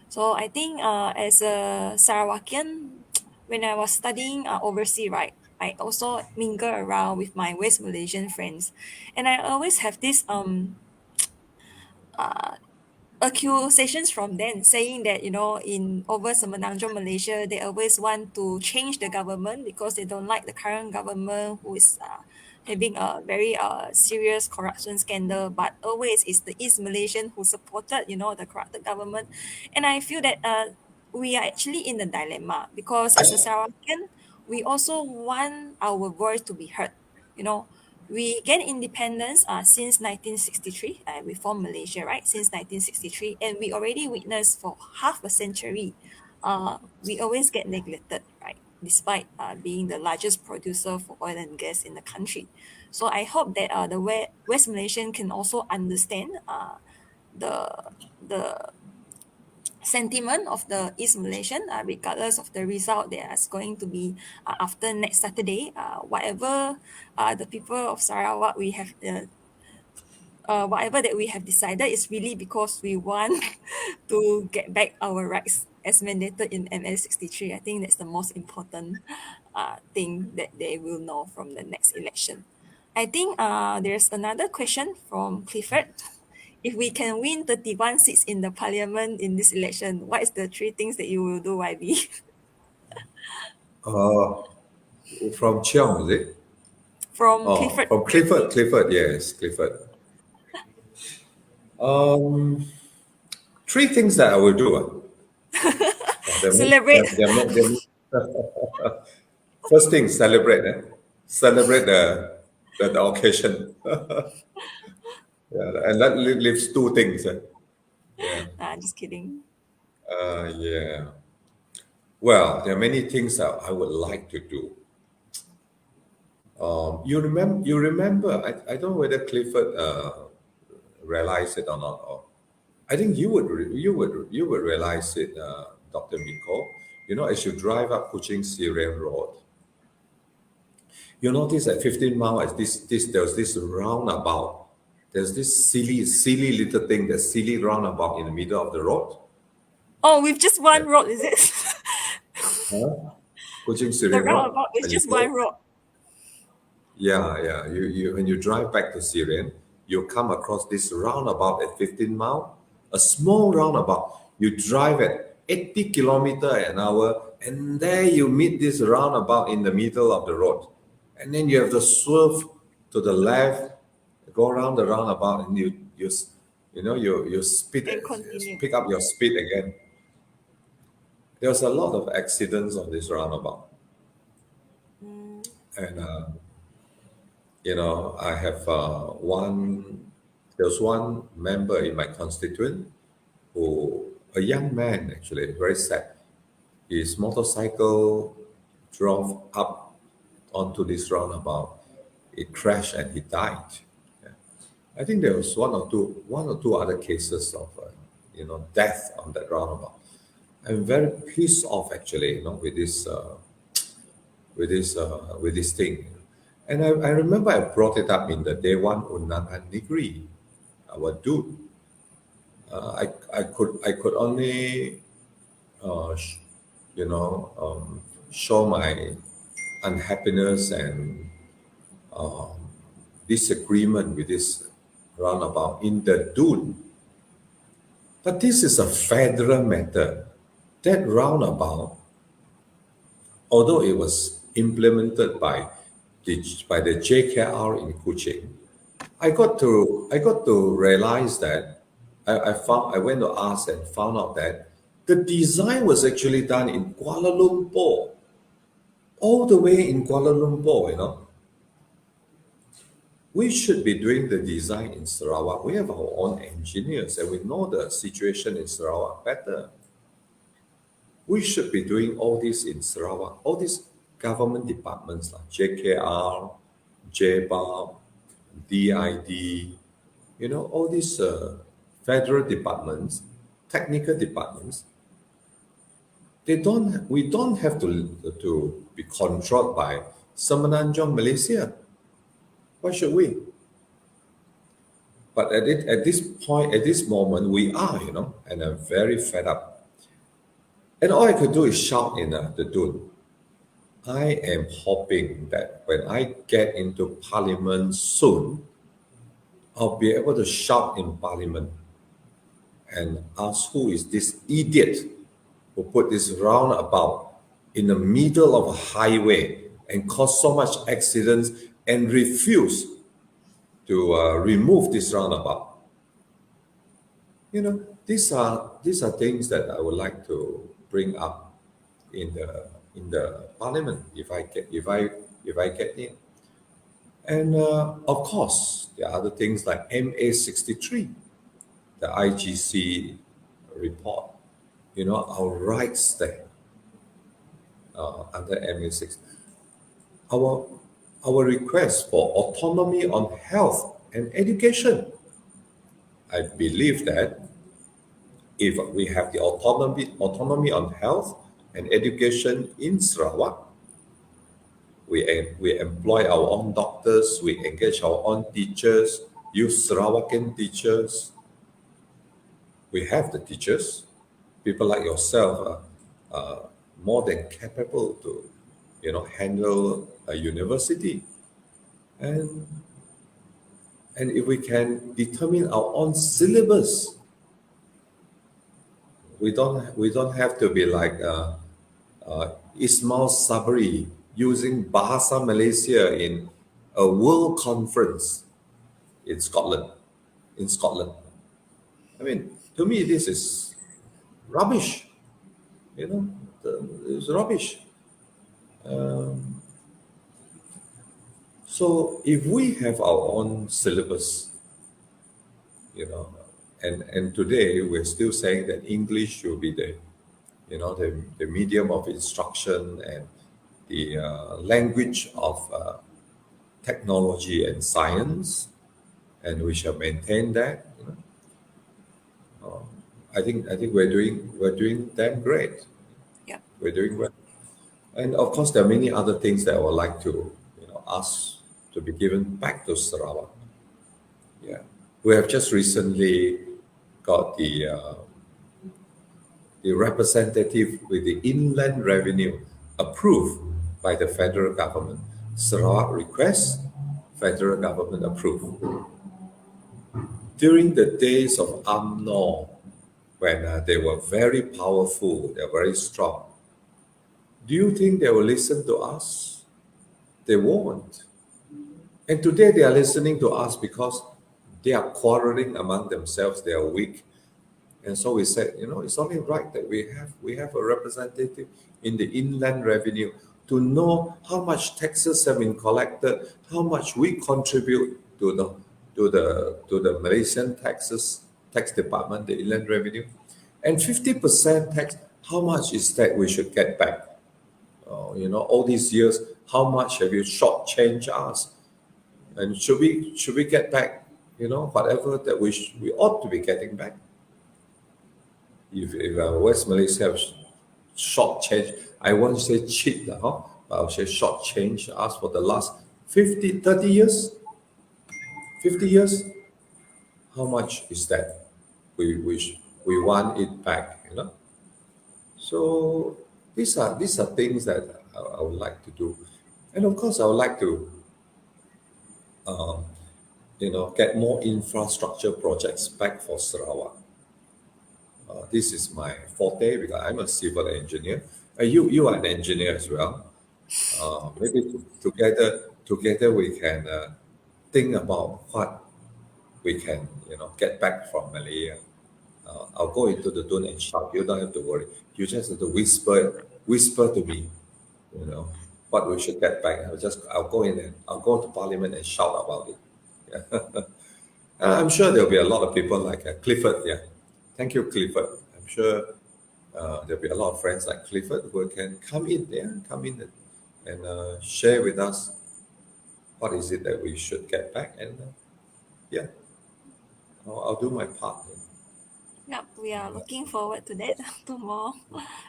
So I think as a Sarawakian, when I was studying overseas, right, I also mingle around with my West Malaysian friends, and I always have this accusations from them saying that in over Semenanjung Malaysia they always want to change the government because they don't like the current government who is having a very serious corruption scandal, but always it's the East Malaysian who supported the corrupted government. And I feel that we are actually in a dilemma because as a Sarawakian we also want our voice to be heard. We gained independence since 1963. We formed Malaysia, right, since 1963, and we already witnessed for half a century. We always get neglected, right, despite being the largest producer for oil and gas in the country. So I hope that the West Malaysian can also understand the the sentiment of the East Malaysian, regardless of the result that is going to be after next Saturday. Whatever the people of Sarawak we have, whatever that we have decided is really because we want to get back our rights as mandated in MS 63. I think that's the most important thing that they will know from the next election. I think there's another question from Clifford. If we can win 31 seats in the parliament in this election, what is the three things that you will do, YB? From Cheong, is it? From Oh, Clifford. from Clifford. Clifford, yes, Clifford. Three things that I will do. Celebrate. First thing, celebrate. Celebrate the occasion. Yeah, and that leaves two things. Yeah. Just kidding. Yeah. Well, there are many things that I would like to do. You remember? I don't know whether Clifford realized it or not. Or I think you would realize it, Dr. Miko. As you drive up Kuching Syrian Road, you notice at 15 mile at there's this roundabout. There's this silly little thing, that silly roundabout in the middle of the road. Oh, with just one Yeah. road, is it? Huh? Kuching The Syrian Road. roundabout is And you just one go, road. yeah. You when you drive back to Syrian, you come across this roundabout at 15 mile, a small roundabout. You drive at 80 kilometer an hour, and there you meet this roundabout in the middle of the road. And then you have to swerve to the left, go around the roundabout, and you speed, And continue. pick up your speed again. There's a lot of accidents on this roundabout. Mm, And I have there's one member in my constituent a young man, actually, very sad. His motorcycle drove up onto this roundabout, it crashed and he died. Yeah. I think there was one or two other cases of death on that roundabout. I'm very pissed off actually, with this thing. And I remember I brought it up in the Dewan Undangan Negeri, our dude. I could only show my unhappiness and disagreement with this roundabout in the Dune. But this is a federal matter. That roundabout, although it was implemented by the JKR in Kuching, I got to realize that I went to ask and found out that the design was actually done in Kuala Lumpur, all the way in Kuala Lumpur. We should be doing the design in Sarawak. We have our own engineers and we know the situation in Sarawak better. We should be doing all this in Sarawak. All these government departments like JKR, JBAB, DID, all these federal departments, technical departments, we don't have to be controlled by Semenanjung Malaysia. Why should we? But at this moment, we are, and I'm very fed up. And all I could do is shout in the Dune. I am hoping that when I get into Parliament soon, I'll be able to shout in Parliament and ask who is this idiot who put this roundabout in the middle of a highway and cause so much accidents and refuse to remove this roundabout. These are things that I would like to bring up in the Parliament if I get in. And of course, there are other things like MA63, the IGC report. Our rights there under MA6. Our request for autonomy on health and education. I believe that if we have the autonomy on health and education in Sarawak, we employ our own doctors, we engage our own teachers, use Sarawakian teachers. We have the teachers. People like yourself are more than capable to handle a university. And if we can determine our own syllabus, we don't have to be like Ismail Sabri using Bahasa Malaysia in a world conference in Scotland. I mean, to me, this is rubbish. It's rubbish. So if we have our own syllabus, and today we're still saying that English should be the medium of instruction and the language of technology and science, and we shall maintain that. I think we're doing damn great. Yeah. We're doing well. And of course, there are many other things that I would like to ask to be given back to Sarawak. Yeah, we have just recently got the representative with the inland revenue approved by the federal government. Sarawak request, federal government approve. During the days of UMNO, when they were very powerful, they're very strong, do you think they will listen to us? They won't. And today they are listening to us because they are quarreling among themselves, they are weak. And so we said, it's only right that we have a representative in the inland revenue to know how much taxes have been collected, how much we contribute to the Malaysian tax department, the inland revenue, and 50% tax. How much is that we should get back? All these years, how much have you shortchanged us? And should we get back, whatever that we ought to be getting back? If West Malaysia have short change, I won't say cheat, huh? But I'll say short change us for the last 50, 30 years, 50 years. How much is that? We want it back. So these are things that I would like to do, and of course I would like to get more infrastructure projects back for Sarawak. This is my forte because I'm a civil engineer. You are an engineer as well. Maybe together we can think about what we can get back from Malaya. I'll go into the tune and shout. You don't have to worry. You just have to whisper to me, what we should get back. I'll go in and I'll go to Parliament and shout about it. Yeah. I'm sure there'll be a lot of people like Clifford. Yeah, thank you, Clifford. I'm sure there'll be a lot of friends like Clifford who can come in and share with us what is it that we should get back. And yeah, I'll do my part. Yep, we are looking forward to that. To more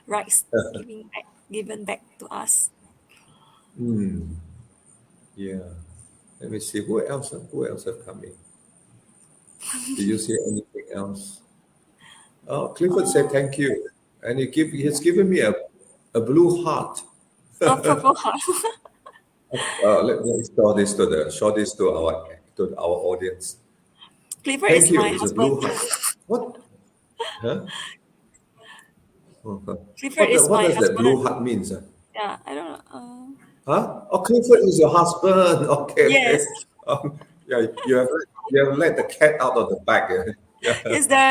rights given back to us. Yeah. Let me see who else. Who else have come in? Do you see anything else? Oh, Clifford said thank you, and he's given me a blue heart. A purple heart. Let me show this to our audience. Clifford Thank is you. my It's a blue husband. heart. What? Huh? Clifford is What my does that blue husband. heart means? Yeah, I don't know. Huh? Oh, Clifford is your husband. Okay, okay. Yes, Yeah, you have let the cat out of the bag. Yeah.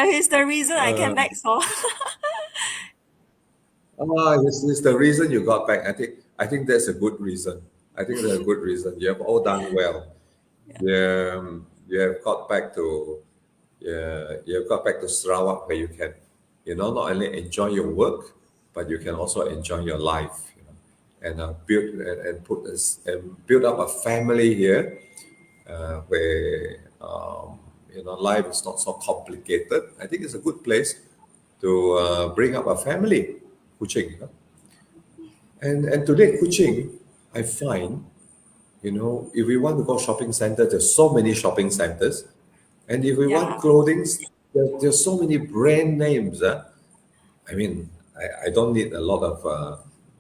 he's the reason I came back. So It's the reason you got back. I think that's a good reason. I think that's a good reason. You have all done well. Yeah, you have got back to you have got back to Sarawak where you can, not only enjoy your work, but you can also enjoy your life. And build up a family here, where life is not so complicated. I think it's a good place to bring up a family, Kuching. And today, Kuching, I find, if we want to go shopping center, there's so many shopping centers. And if we want yeah, clothing, there's so many brand names. I mean, I don't need a lot of,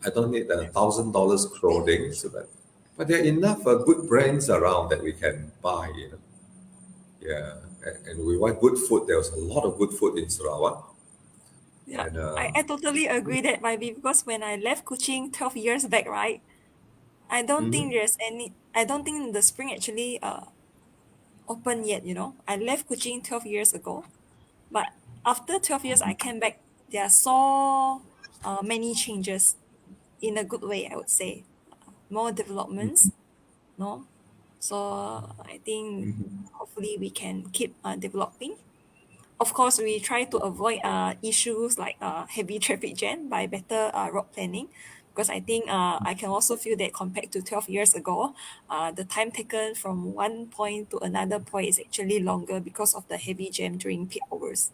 I don't need $1,000 clothing, but there are enough good brands around that we can buy. Yeah, and we want good food. There's a lot of good food in Sarawak. yeah. And I totally agree that might be because when I left Kuching 12 years back, right? I don't think the spring actually open yet. I left Kuching 12 years ago, but after 12 years I came back. There are so many changes in a good way. I would say more developments. No, so I think hopefully we can keep developing. Of course, we try to avoid issues like heavy traffic jam by better road planning, because I think I can also feel that compared to 12 years ago, the time taken from one point to another point is actually longer because of the heavy jam during peak hours.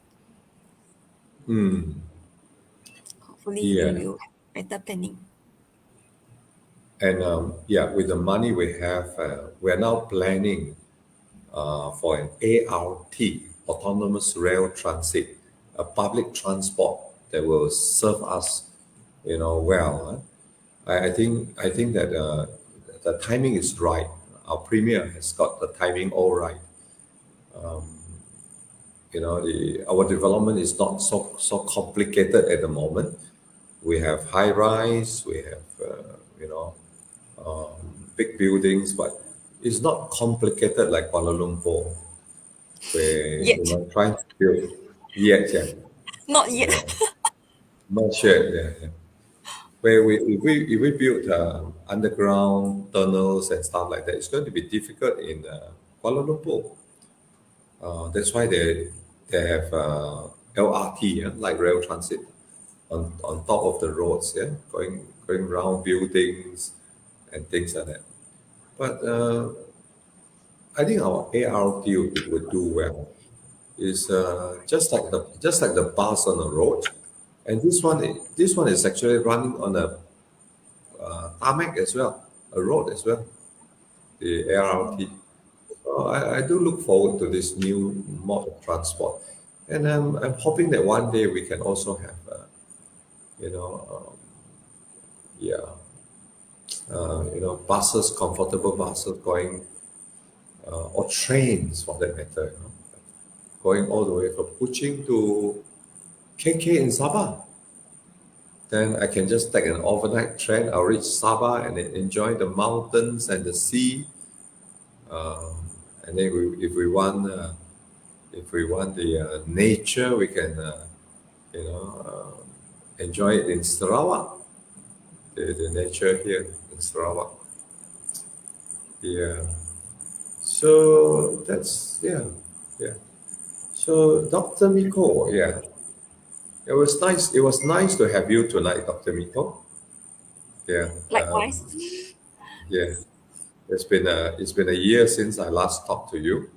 Hopefully, we yeah, will have better planning. and yeah, with the money we have, we're now planning for an ART, autonomous rail transit, a public transport that will serve us, well. I think that the timing is right. Our premier has got the timing all right. Our development is not so complicated at the moment. We have high rise, we have big buildings, but it's not complicated like Kuala Lumpur, where Yet, trying to build yet, yeah, not yet. yeah, not sure, yeah, yeah. Where if we build underground tunnels and stuff like that, it's going to be difficult in Kuala Lumpur. That's why they have LRT, yeah, like rail transit, on top of the roads, yeah, going around buildings and things like that. But I think our ART would do well. Is just like the bus on the road, and this one is actually running on a tarmac as well, a road as well, the ART. So I do look forward to this new mode of transport, and I'm hoping that one day we can also have, you know, yeah, buses, comfortable buses going, or trains for that matter, going all the way from Kuching to KK in Sabah. Then I can just take an overnight train. I'll reach Sabah and then enjoy the mountains and the sea. And then if we want the nature, we can you know enjoy it in Sarawak. The nature here in Sarawak. Yeah. So that's yeah. So Dr. Miko, yeah. It was nice. It was nice to have you tonight, Dr. Miko. Yeah. Likewise. Yeah. It's been a year since I last talked to you.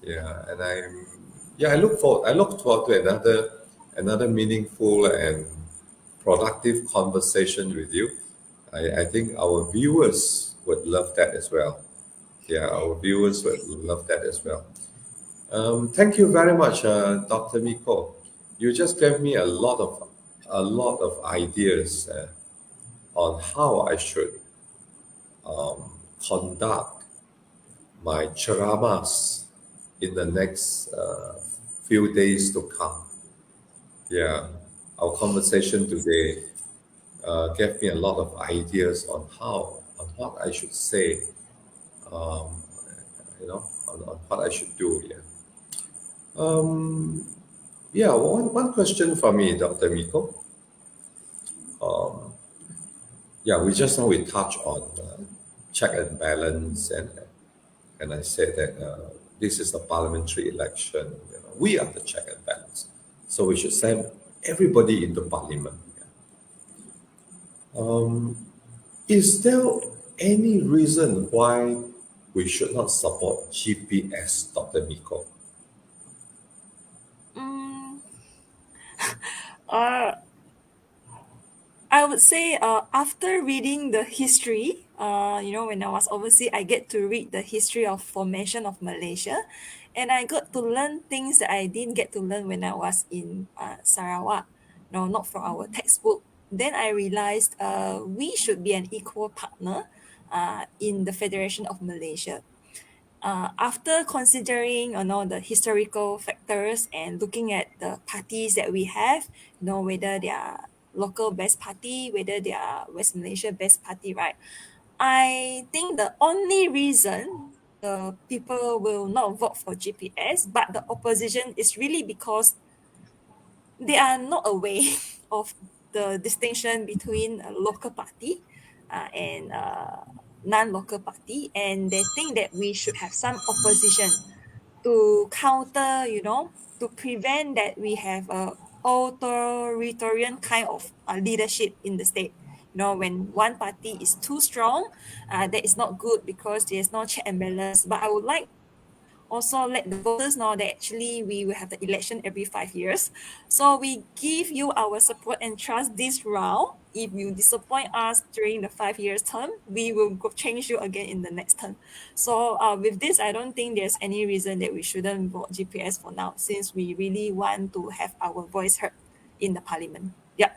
Yeah, and I look forward to another meaningful and productive conversation with you. I think our viewers would love that as well. Yeah, our viewers would love that as well. Thank you very much, Dr. Miko. You just gave me a lot of ideas on how I should conduct my charamas in the next few days to come. Yeah, our conversation today gave me a lot of ideas on what I should say, um, on what I should do. Yeah. Um, yeah. One question for me, Dr. Miko. Um, yeah, we touched on check and balance, and I said that this is a parliamentary election. We are the check and balance, so we should send everybody into parliament. Is there any reason why we should not support GPS, Dr. Miko? Mm, uh, I would say after reading the history, when I was overseas, I get to read the history of formation of Malaysia, and I got to learn things that I didn't get to learn when I was in Sarawak. No, not from our textbook. Then I realized we should be an equal partner in the Federation of Malaysia. After considering the historical factors and looking at the parties that we have, whether they are local best party, whether they are West Malaysia best party, right? I think the only reason the people will not vote for GPS, but the opposition is really because they are not aware of the distinction between a local party and non-local party, and they think that we should have some opposition to counter, to prevent that we have a authoritarian kind of leadership in the state. When one party is too strong, that is not good because there's no check and balance. But I would like also let the voters know that actually we will have the election every 5 years. So we give you our support and trust this round. If you disappoint us during the 5 years term, we will go change you again in the next term. So with this, I don't think there's any reason that we shouldn't vote GPS for now, since we really want to have our voice heard in the parliament. Yeah.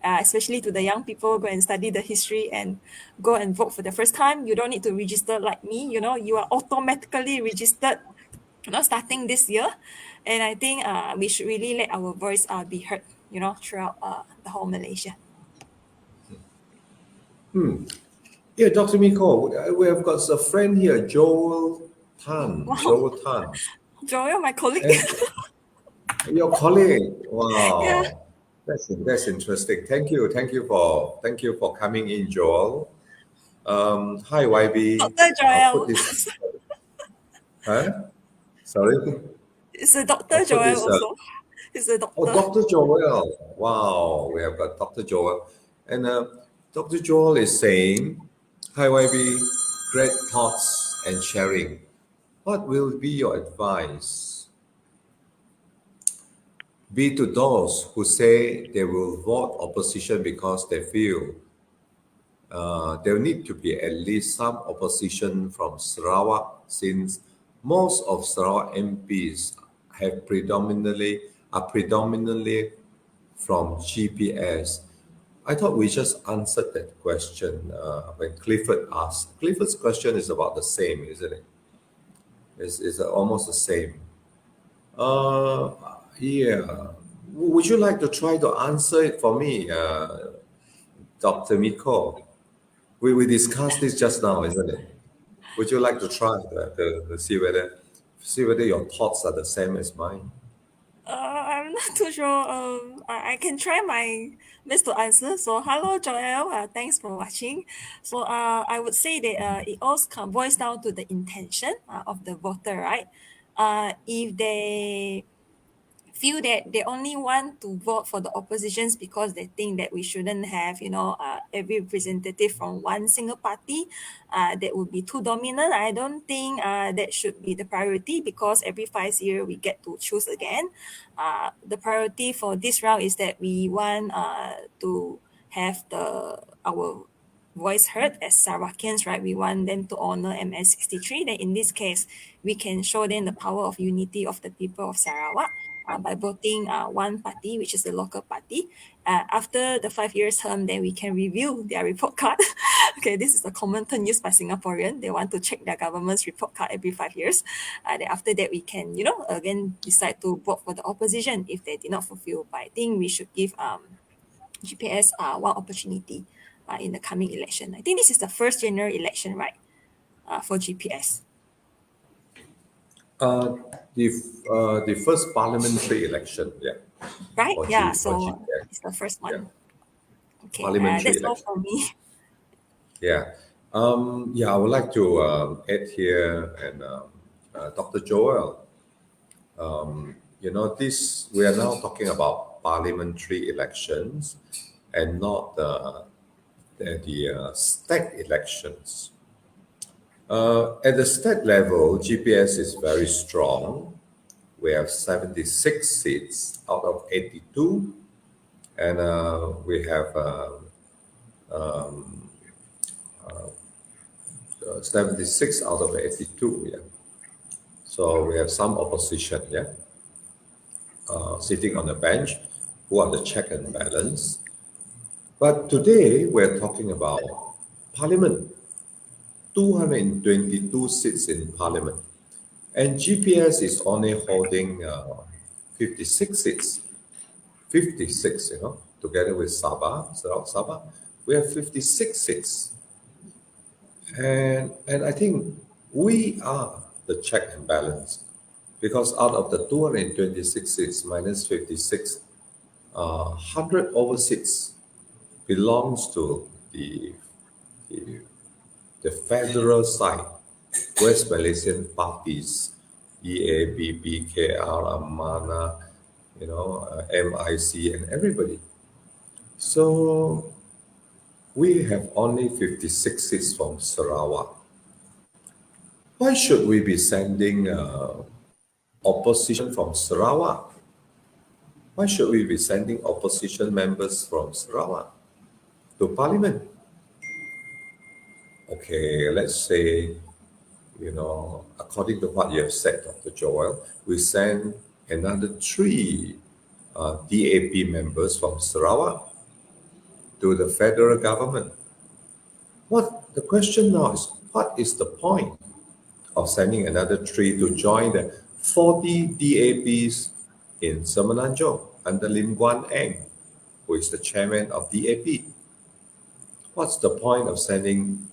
Especially to the young people, go and study the history and go and vote for the first time. You don't need to register like me. You are automatically registered, starting this year. And I think we should really let our voice be heard, throughout the whole Malaysia. Yeah, Dr. Miko, we have got a friend here, Joel Tan. Wow. Joel Tan. Joel, my colleague. And your colleague. Wow. Yeah. That's interesting. Thank you for coming in, Joel. Hi, YB. Dr. I'll Joel. put this. Huh? Sorry. It's a Dr. I'll put Joel this, also. It's a doctor. Oh, Dr. Joel. Wow, we have got Dr. Joel. And Dr. Joel is saying, hi, YB, great thoughts and sharing. What will be your advice? Be to those who say they will vote opposition because they feel there need to be at least some opposition from Sarawak, since most of Sarawak MPs are predominantly from GPS. I thought we just answered that question when Clifford asked. Clifford's question is about the same, isn't it? It's almost the same. Uh, yeah. Would you like to try to answer it for me, Dr. Miko? We discussed this just now, isn't it? Would you like to try to see whether your thoughts are the same as mine? I'm not too sure. I can try my best to answer. So, hello, Joel. Thanks for watching. So, I would say that it also boils down to the intention of the voter, right? If they feel that they only want to vote for the oppositions because they think that we shouldn't have, every representative from one single party, that would be too dominant. I don't think that should be the priority, because every 5 years we get to choose again. The priority for this round is that we want to have our voice heard as Sarawakians, right? We want them to honor MS 63. Then in this case, we can show them the power of unity of the people of Sarawak by voting one party, which is the local party. After the 5 years term, then we can review their report card. Okay, this is the common term used by Singaporean. They want to check their government's report card every 5 years. Then after that, we can, again decide to vote for the opposition if they did not fulfill. But I think we should give GPS one opportunity in the coming election. I think this is the first general election, right, for GPS, Uh, the first parliamentary election, yeah, right? Yeah, for so GPS, it's the first yeah, one. Okay, parliamentary that's all election, for me. yeah. Yeah, I would like to add here, and Dr. Joel, this we are now talking about parliamentary elections and not the state elections. At the state level, GPS is very strong. We have 76 seats out of 82, and we have 76 out of 82. Yeah, so we have some opposition. Yeah, sitting on the bench, who are the check and balance. But today we're talking about Parliament. 222 seats in Parliament, and GPS is only holding 56 seats. 56, together with Sarawak Sabah, we have 56 seats. And I think we are the check and balance, because out of the 226 seats minus 56, 100 over seats belongs to the, the federal side, West Malaysian parties, EABB, KR, Amana, MIC, and everybody. So we have only 56 seats from Sarawak. Why should we be sending opposition from Sarawak? Why should we be sending opposition members from Sarawak to Parliament? Okay, let's say, according to what you have said, Dr. Joel, we send another three DAP members from Sarawak to the federal government. The question now is, what is the point of sending another three to join the 40 DAPs in Semenanjung under Lim Guan Eng, who is the chairman of DAP? What's the point of sending,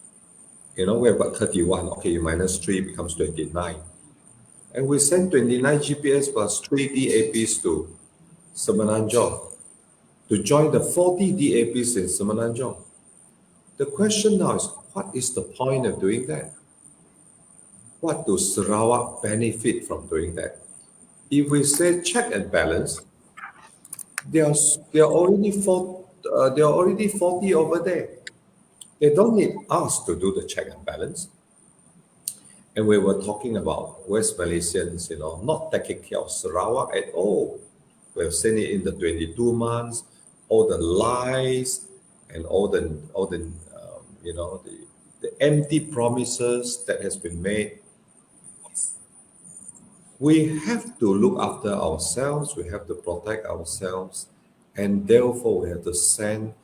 we have got 31, okay, minus 3 becomes 29. And we send 29 GPS plus 3 DAPs to Semenanjung to join the 40 DAPs in Semenanjung. The question now is, what is the point of doing that? What does Sarawak benefit from doing that? If we say check and balance, there are already 40 over there. They don't need us to do the check and balance. And we were talking about West Malaysians, not taking care of Sarawak at all. We have seen it in the 22 months, all the lies and the empty promises that has been made. We have to look after ourselves, we have to protect ourselves, and therefore we have to send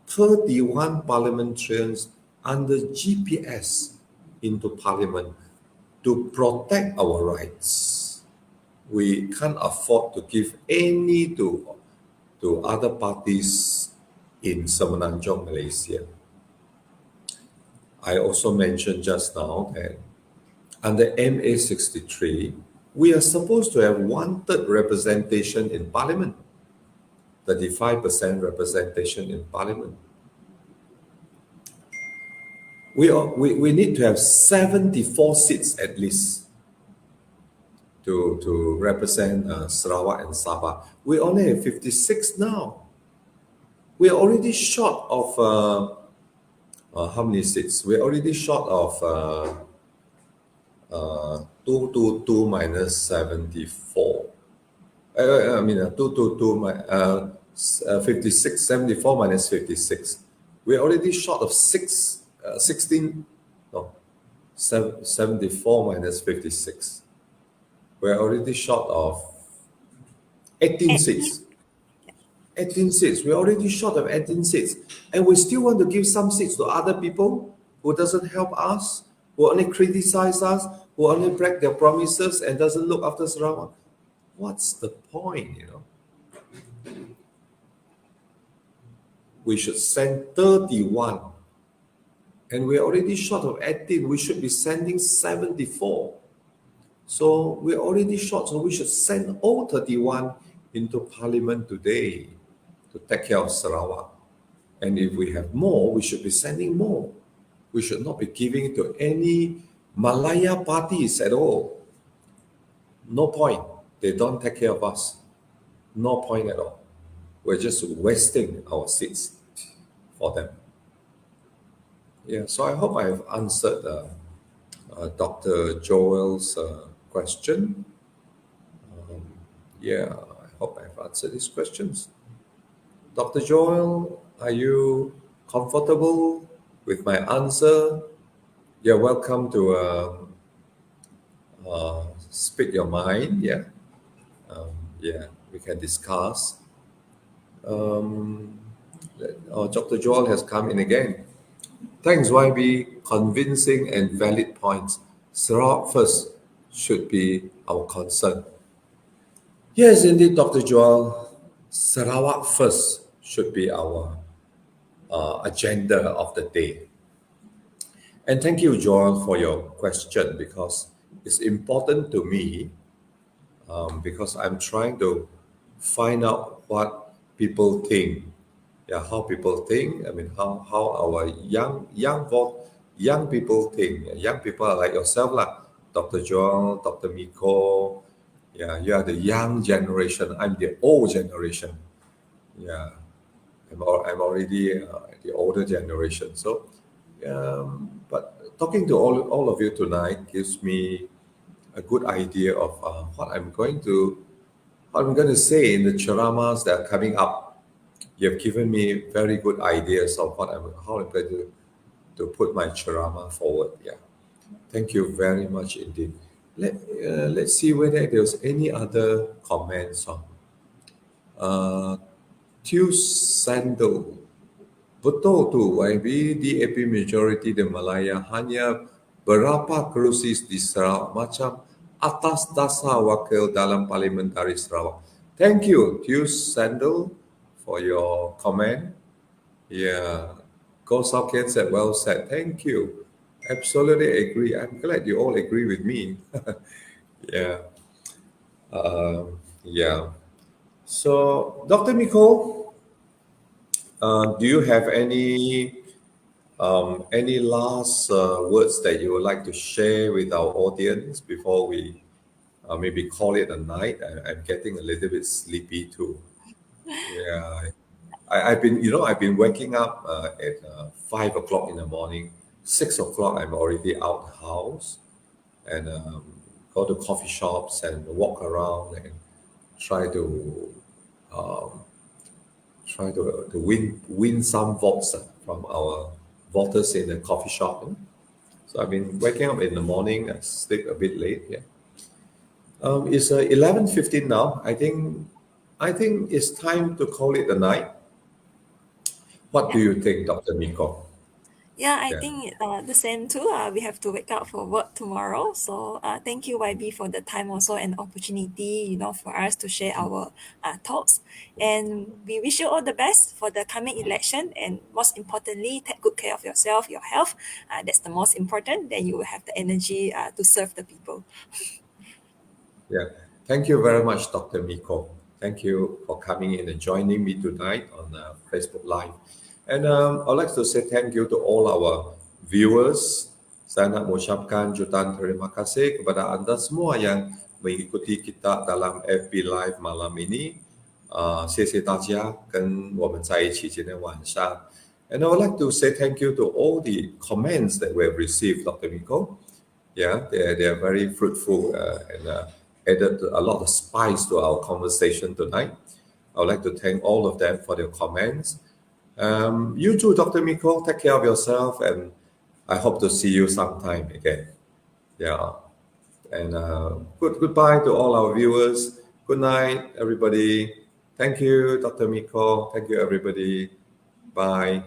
31 parliamentarians under GPS into parliament to protect our rights. We can't afford to give any to other parties in Semenanjung, Malaysia. I also mentioned just now that under MA 63, we are supposed to have 1/3 representation in parliament, 35% representation in parliament. We need to have 74 seats at least to represent Sarawak and Sabah. We only have 56 now. We are already short of how many seats? We are already short of 222 minus 74. 56, 74 minus 56. We're already short of 16, no, 74 minus 56. We're already short of 18 seats. 18 seats. We're already short of 18 seats. And we still want to give some seats to other people who doesn't help us, who only criticize us, who only break their promises and doesn't look after Sarawak. What's the point, We should send 31. And we're already short of 18. We should be sending 74. So we're already short. So we should send all 31 into parliament today to take care of Sarawak. And if we have more, we should be sending more. We should not be giving it to any Malaya parties at all. No point. They don't take care of us. No point at all. We're just wasting our seats for them. Yeah, so I hope I've answered Dr. Joel's question. I hope I've answered his questions. Dr. Joel, are you comfortable with my answer? You're welcome to speak your mind. We can discuss. Dr. Joel has come in again. Thanks, YB. Convincing and valid points. Sarawak first should be our concern. Yes, indeed, Dr. Joel. Sarawak first should be our agenda of the day. And thank you, Joel, for your question, because it's important to me, because I'm trying to find out what people think. How people think. I mean, how our young people think. Young people are like yourself, Dr. Joel, Dr. Miko. You are the young generation. I'm the old generation. I'm already the older generation. So, but talking to all of you tonight gives me a good idea of what I'm going to say in the charamas that are coming up. You've given me very good ideas of how I'm going to put my charama forward. Thank you very much indeed. Let's see whether there's any other comments on Tew Sandal. Betul tu, YB, DAP majority di Malaya hanya berapa kerusi di Sarawak macam atas dasar wakil dalam parlimentari Sarawak. Thank you, Tew Sandal, for your comment. Go Southcan said, well said. Thank you. Absolutely agree. I'm glad you all agree with me. So, Dr. Miko, do you have any last words that you would like to share with our audience before we maybe call it a night? I'm getting a little bit sleepy too. I've been waking up at 5 o'clock in the morning. 6 o'clock, I'm already out the house. and go to coffee shops and walk around and try to win some votes from our voters in the coffee shop. So I've been waking up in the morning. I sleep a bit late. Yeah. It's 11:15 now. I think it's time to call it a night. What do Yeah. you think, Dr. Miko? Yeah, I Yeah. think the same too. We have to wake up for work tomorrow. So thank you, YB, for the time also and opportunity, for us to share our thoughts. And we wish you all the best for the coming election. And most importantly, take good care of yourself, your health. That's the most important. Then you will have the energy to serve the people. Yeah. Thank you very much, Dr. Miko. Thank you for coming in and joining me tonight on Facebook Live. And I'd like to say thank you to all our viewers. Saya nak mengucapkan jutaan terima kasih kepada anda semua yang mengikuti kita dalam FB Live malam ini. 谢谢大家跟我们在一起今天晚上. And I would like to say thank you to all the comments that we have received, Dr. Miko. Yeah, they are very fruitful and added a lot of spice to our conversation tonight. I would like to thank all of them for their comments. You too, Dr. Miko, take care of yourself, and I hope to see you sometime again. Yeah, and goodbye to all our viewers. Good night, everybody. Thank you, Dr. Miko. Thank you, everybody. Bye.